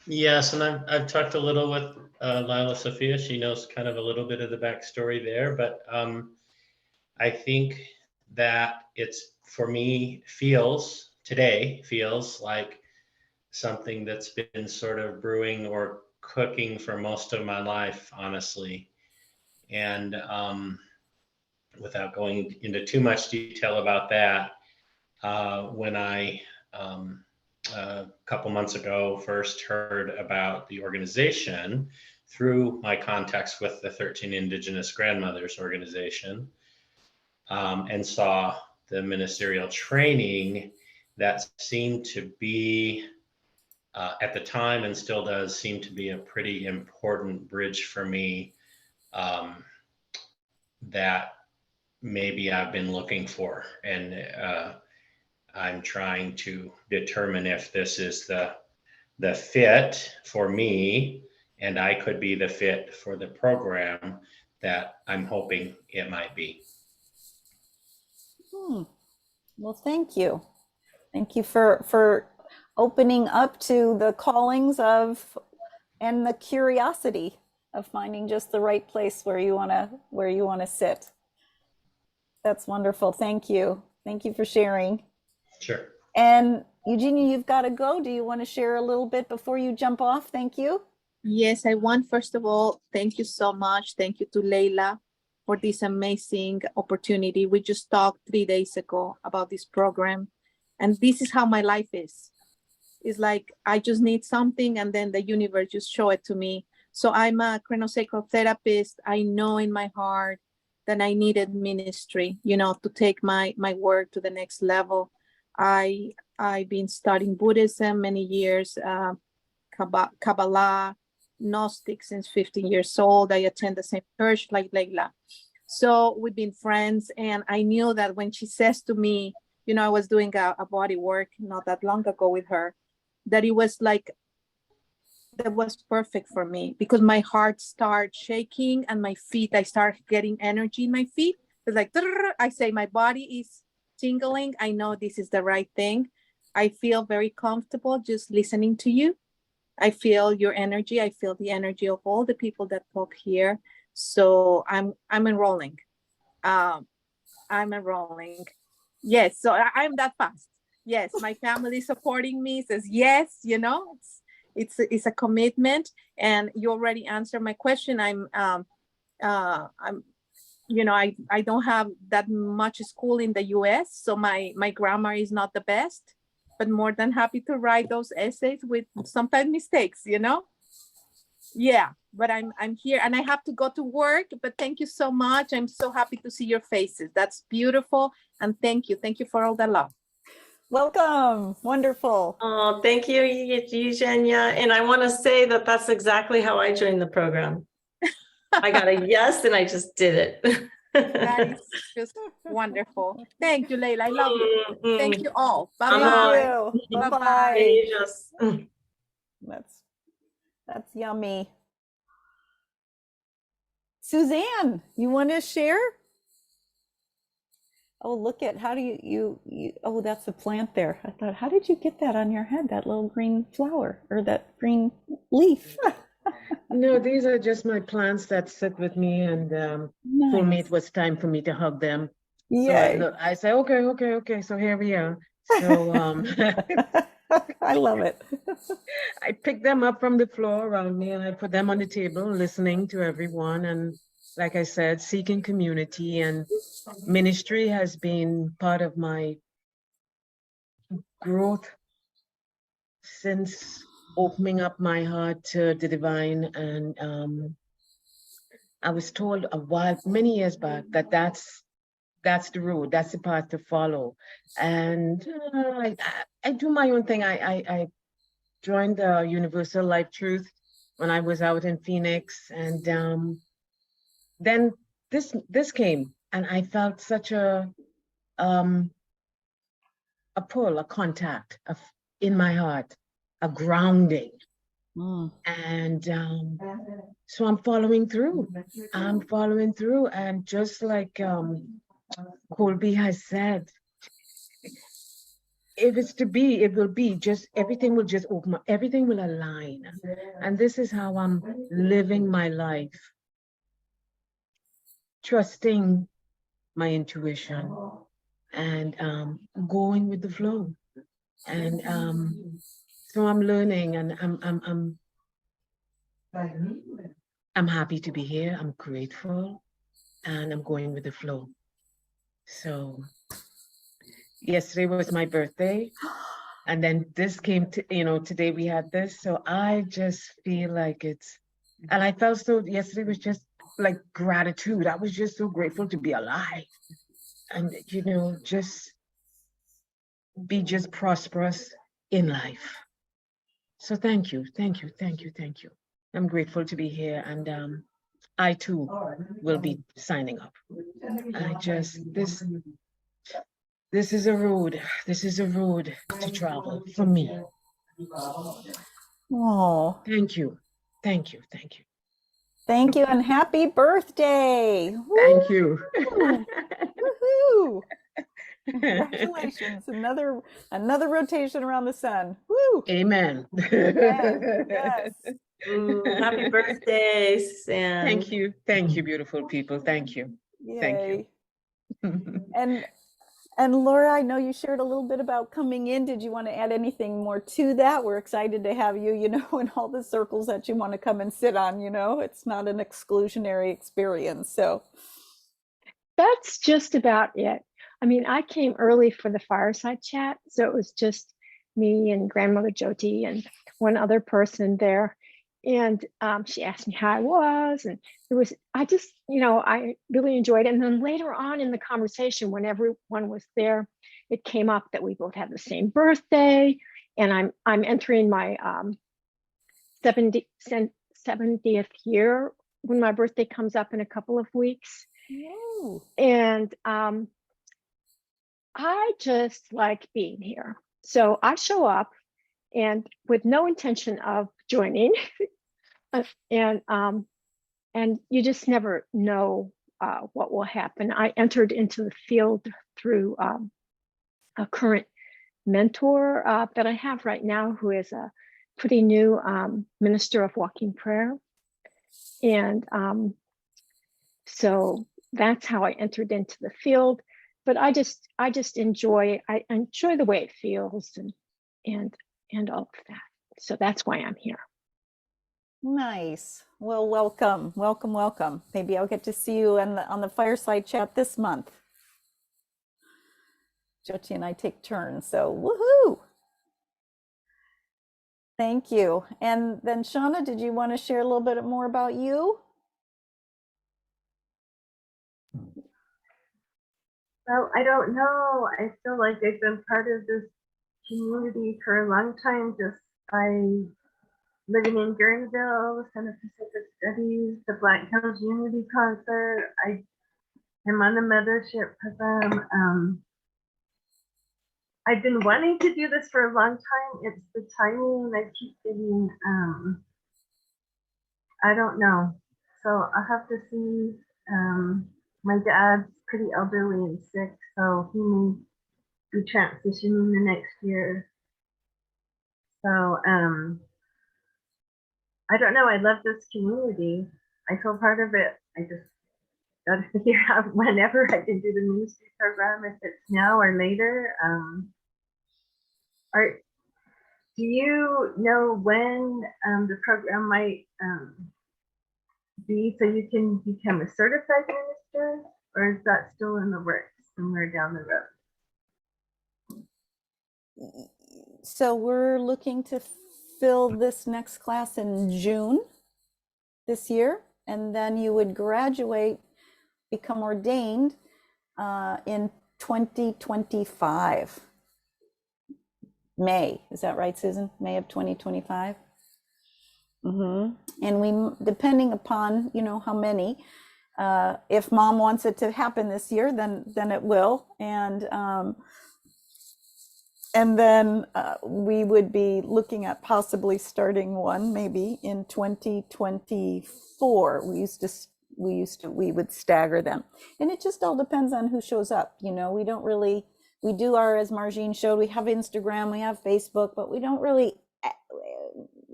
Yes, and I've talked a little with Lila Sophia. She knows kind of a little bit of the backstory there, but I think that it's, for me, feels like something that's been sort of brewing or cooking for most of my life, honestly. And without going into too much detail about that, when I a couple months ago first heard about the organization through my contacts with the 13 Indigenous Grandmothers organization, and saw the ministerial training that seemed to be, at the time and still does seem to be, a pretty important bridge for me, that maybe I've been looking for. And I'm trying to determine if this is the fit for me, and I could be the fit for the program that I'm hoping it might be. Well, thank you. Thank you for opening up to the callings of, and the curiosity of finding just the right place where you want to sit. That's wonderful. Thank you. Thank you for sharing. Sure. And Eugenia, you've got to go. Do you want to share a little bit before you jump off? Thank you. Yes, I want, first of all, thank you so much. Thank you to Leila for this amazing opportunity. We just talked 3 days ago about this program, and this is how my life is. It's like I just need something, and then the universe just show it to me. So I'm a craniosacral therapist. I know in my heart that I needed ministry, you know, to take my work to the next level. I've been studying Buddhism many years, Kabbalah, Gnostic since 15 years old. I attend the same church like Leila. So we've been friends, and I knew that when she says to me, you know, I was doing a body work not that long ago with her, that it was like, that was perfect for me, because my heart started shaking and my feet, I start getting energy in my feet. It's like, I say my body is tingling. I know this is the right thing. I feel very comfortable just listening to you. I feel your energy. I feel the energy of all the people that talk here. So I'm enrolling. I'm enrolling. Yes, so I'm that fast. Yes, my family supporting me, says yes, you know, it's a commitment. And you already answered my question. I'm you know, I don't have that much school in the US, so my grammar is not the best, but more than happy to write those essays with sometimes mistakes, you know? Yeah, but I'm here and I have to go to work, but thank you so much. I'm so happy to see your faces. That's beautiful. And thank you. Thank you for all the love. Welcome. Wonderful. Oh, thank you, Eugenia. And I want to say that that's exactly how I joined the program. I got a yes, and I just did it. That is just wonderful. Thank you, Leila. I love you. Thank you all. Thank Bye-bye. you. Bye-bye. Bye-bye. That's yummy. Suzanne, you want to share? Oh, look at, how do you, oh, that's a plant there. I thought, how did you get that on your head, that little green flower or that green leaf? No, these are just my plants that sit with me, and told me it was time for me to hug them. Yay. So I say, okay. So here we are. So I love it. I picked them up from the floor around me and I put them on the table, listening to everyone. And like I said, seeking community and ministry has been part of my growth since opening up my heart to the divine. And I was told many years back, that that's the road, that's the path to follow. And I do my own thing. I joined the Universal Life Truth when I was out in Phoenix, and then this came, and I felt such a pull, a contact in my heart, a grounding. And so I'm following through. And just like Colby has said, if it's to be, it will be. Just everything will just open up, everything will align. And this is how I'm living my life, trusting my intuition and going with the flow. And so I'm learning, and I'm happy to be here. I'm grateful, and I'm going with the flow. So yesterday was my birthday, and then this came to, today we had this. So I just feel like and I felt so, yesterday was just like gratitude. I was just so grateful to be alive and, just be just prosperous in life. So thank you. I'm grateful to be here, and I too will be signing up. This is a road. This is a road to travel for me. Oh, Thank you. Thank you, and happy birthday. Thank you. Woohoo! Congratulations. Another rotation around the sun. Woo! Amen. Yes. Happy birthday, Sam. Thank you, beautiful people. Thank you. Yay. Thank you. And Laura, I know you shared a little bit about coming in. Did you want to add anything more to that? We're excited to have you, in all the circles that you want to come and sit on, it's not an exclusionary experience. So That's just about it. I mean, I came early for the fireside chat, so it was just me and grandmother Jyoti and one other person there. and she asked me how I was, and I just, I really enjoyed it. And then later on in the conversation, when everyone was there, it came up that we both have the same birthday, and I'm entering my 70th year when my birthday comes up in a couple of weeks. Whoa. And I just like being here. So I show up and with no intention of joining. And you just never know what will happen. I entered into the field through a current mentor that I have right now, who is a pretty new minister of walking prayer. And so that's how I entered into the field. But I just enjoy the way it feels and all of that. So that's why I'm here. Nice. Well, welcome, welcome, welcome. Maybe I'll get to see you on the fireside chat this month. Jyoti and I take turns, so woohoo! Thank you. And then Shauna, did you want to share a little bit more about you? Well, I don't know. I feel like I've been part of this community for a long time, just by living in Guerneville, Center Pacific Studies, the Black Hills Unity Concert. I am on the mothership program. I've been wanting to do this for a long time. It's the timing. I keep getting, I don't know. So I'll have to see. My dad's pretty elderly and sick, so he may be transitioning the next year. So I don't know. I love this community. I feel part of it. I just got to figure out whenever I can do the ministry program, if it's now or later. Do you know when the program might be, so you can become a certified minister, or is that still in the works somewhere down the road? So we're looking to fill this next class in June this year, and then you would graduate, become ordained in 2025. May, is that right, Susan? May of 2025? And we, depending upon, how many, if mom wants it to happen this year, then it will. And then we would be looking at possibly starting one maybe in 2024. We would stagger them. And it just all depends on who shows up. We don't really, we do our, as Margine showed, we have Instagram, we have Facebook, but we don't really,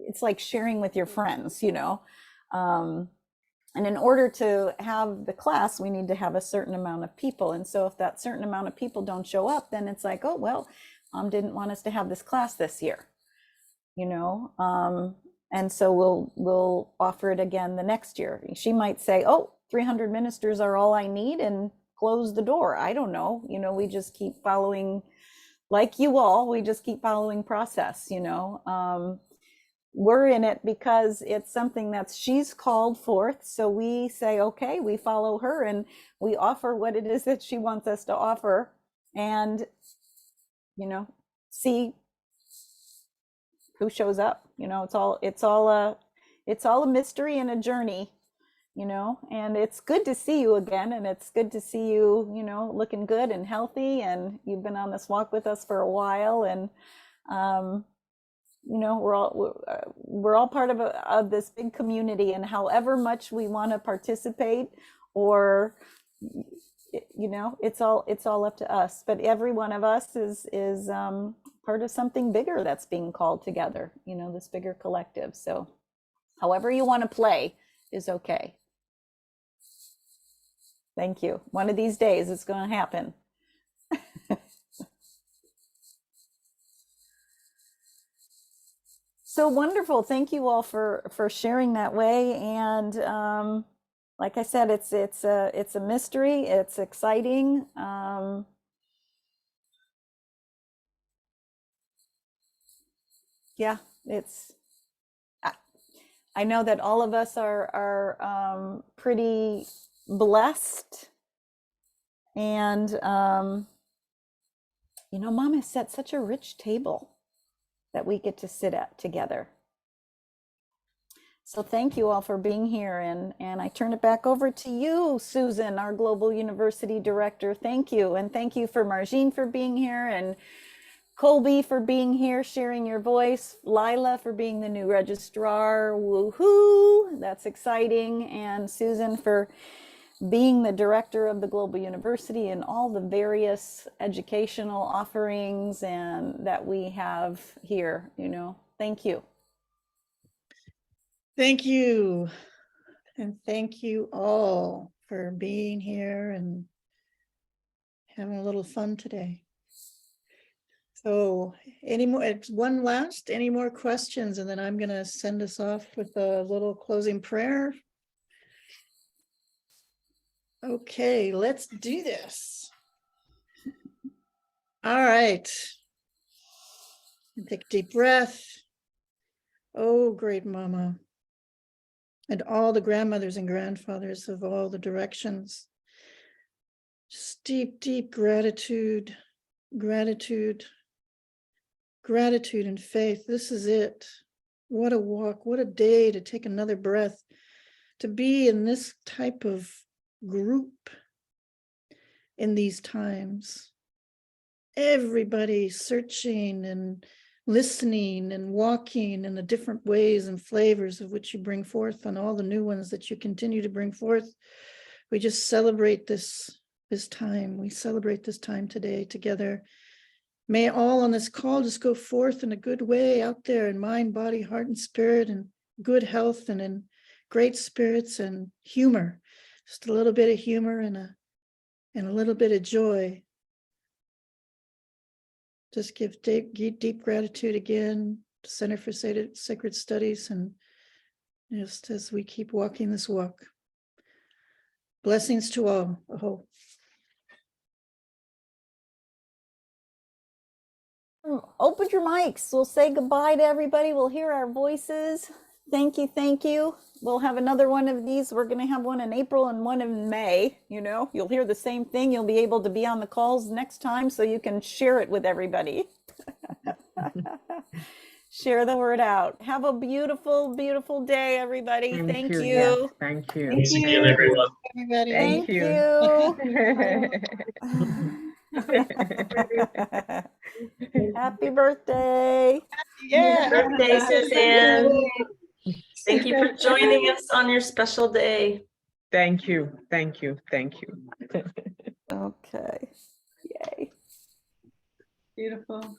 it's like sharing with your friends, and in order to have the class, we need to have a certain amount of people. And so if that certain amount of people don't show up, then it's like, oh, well, mom didn't want us to have this class this year, and so we'll offer it again the next year. She might say, oh, 300 ministers are all I need, and close the door. I don't know. We just keep following, like you all, we just keep following process, we're in it because it's something that she's called forth. So we say, okay, we follow her and we offer what it is that she wants us to offer, and, see who shows up. It's all a mystery and a journey, and it's good to see you again. And it's good to see you, looking good and healthy, and you've been on this walk with us for a while. And, we're all part of this big community, and however much we want to participate, or, it's all up to us. But every one of us is part of something bigger that's being called together, this bigger collective. So however you want to play is okay. Thank you. One of these days it's going to happen. So wonderful. Thank you all for sharing that way. And like I said, it's a mystery. It's exciting. Yeah, I know that all of us are pretty blessed. And, you know, Mom has set such a rich table that we get to sit at together. So thank you all for being here. And I turn it back over to you, Susan, our Global University Director. Thank you. And thank you for Margine for being here, and Colby for being here, sharing your voice, Lila for being the new registrar. Woohoo, that's exciting. And Susan for being the director of the Global University and all the various educational offerings and that we have here, you know. Thank you. Thank you. And thank you all for being here and having a little fun today. So any more, any more questions, and then I'm going to send us off with a little closing prayer. Okay, let's do this. All right. Take a deep breath. Oh, great Mama. And all the grandmothers and grandfathers of all the directions. Just deep, deep gratitude, gratitude, gratitude and faith. This is it. What a walk, what a day to take another breath, to be in this type of group in these times. Everybody searching and listening and walking in the different ways and flavors of which you bring forth, and all the new ones that you continue to bring forth. We just celebrate this time. We celebrate this time today together. May all on this call just go forth in a good way out there in mind, body, heart, and spirit, and good health, and in great spirits and humor. Just a little bit of humor and a little bit of joy. Just give deep gratitude again to Center for Sacred Studies, and just as we keep walking this walk. Blessings to all. Aho. Open your mics. We'll say goodbye to everybody. We'll hear our voices. Thank you. Thank you. We'll have another one of these. We're going to have one in April and one in May. You know, you'll hear the same thing. You'll be able to be on the calls next time so you can share it with everybody. Share the word out. Have a beautiful, beautiful day, everybody. Thank you. Yes, thank you. Thanks again, everyone. Everybody. Thank you. Happy birthday. Yeah. Birthday, Suzanne. Thank you for joining us on your special day. Thank you. Thank you. Thank you. Okay. Yay. Beautiful.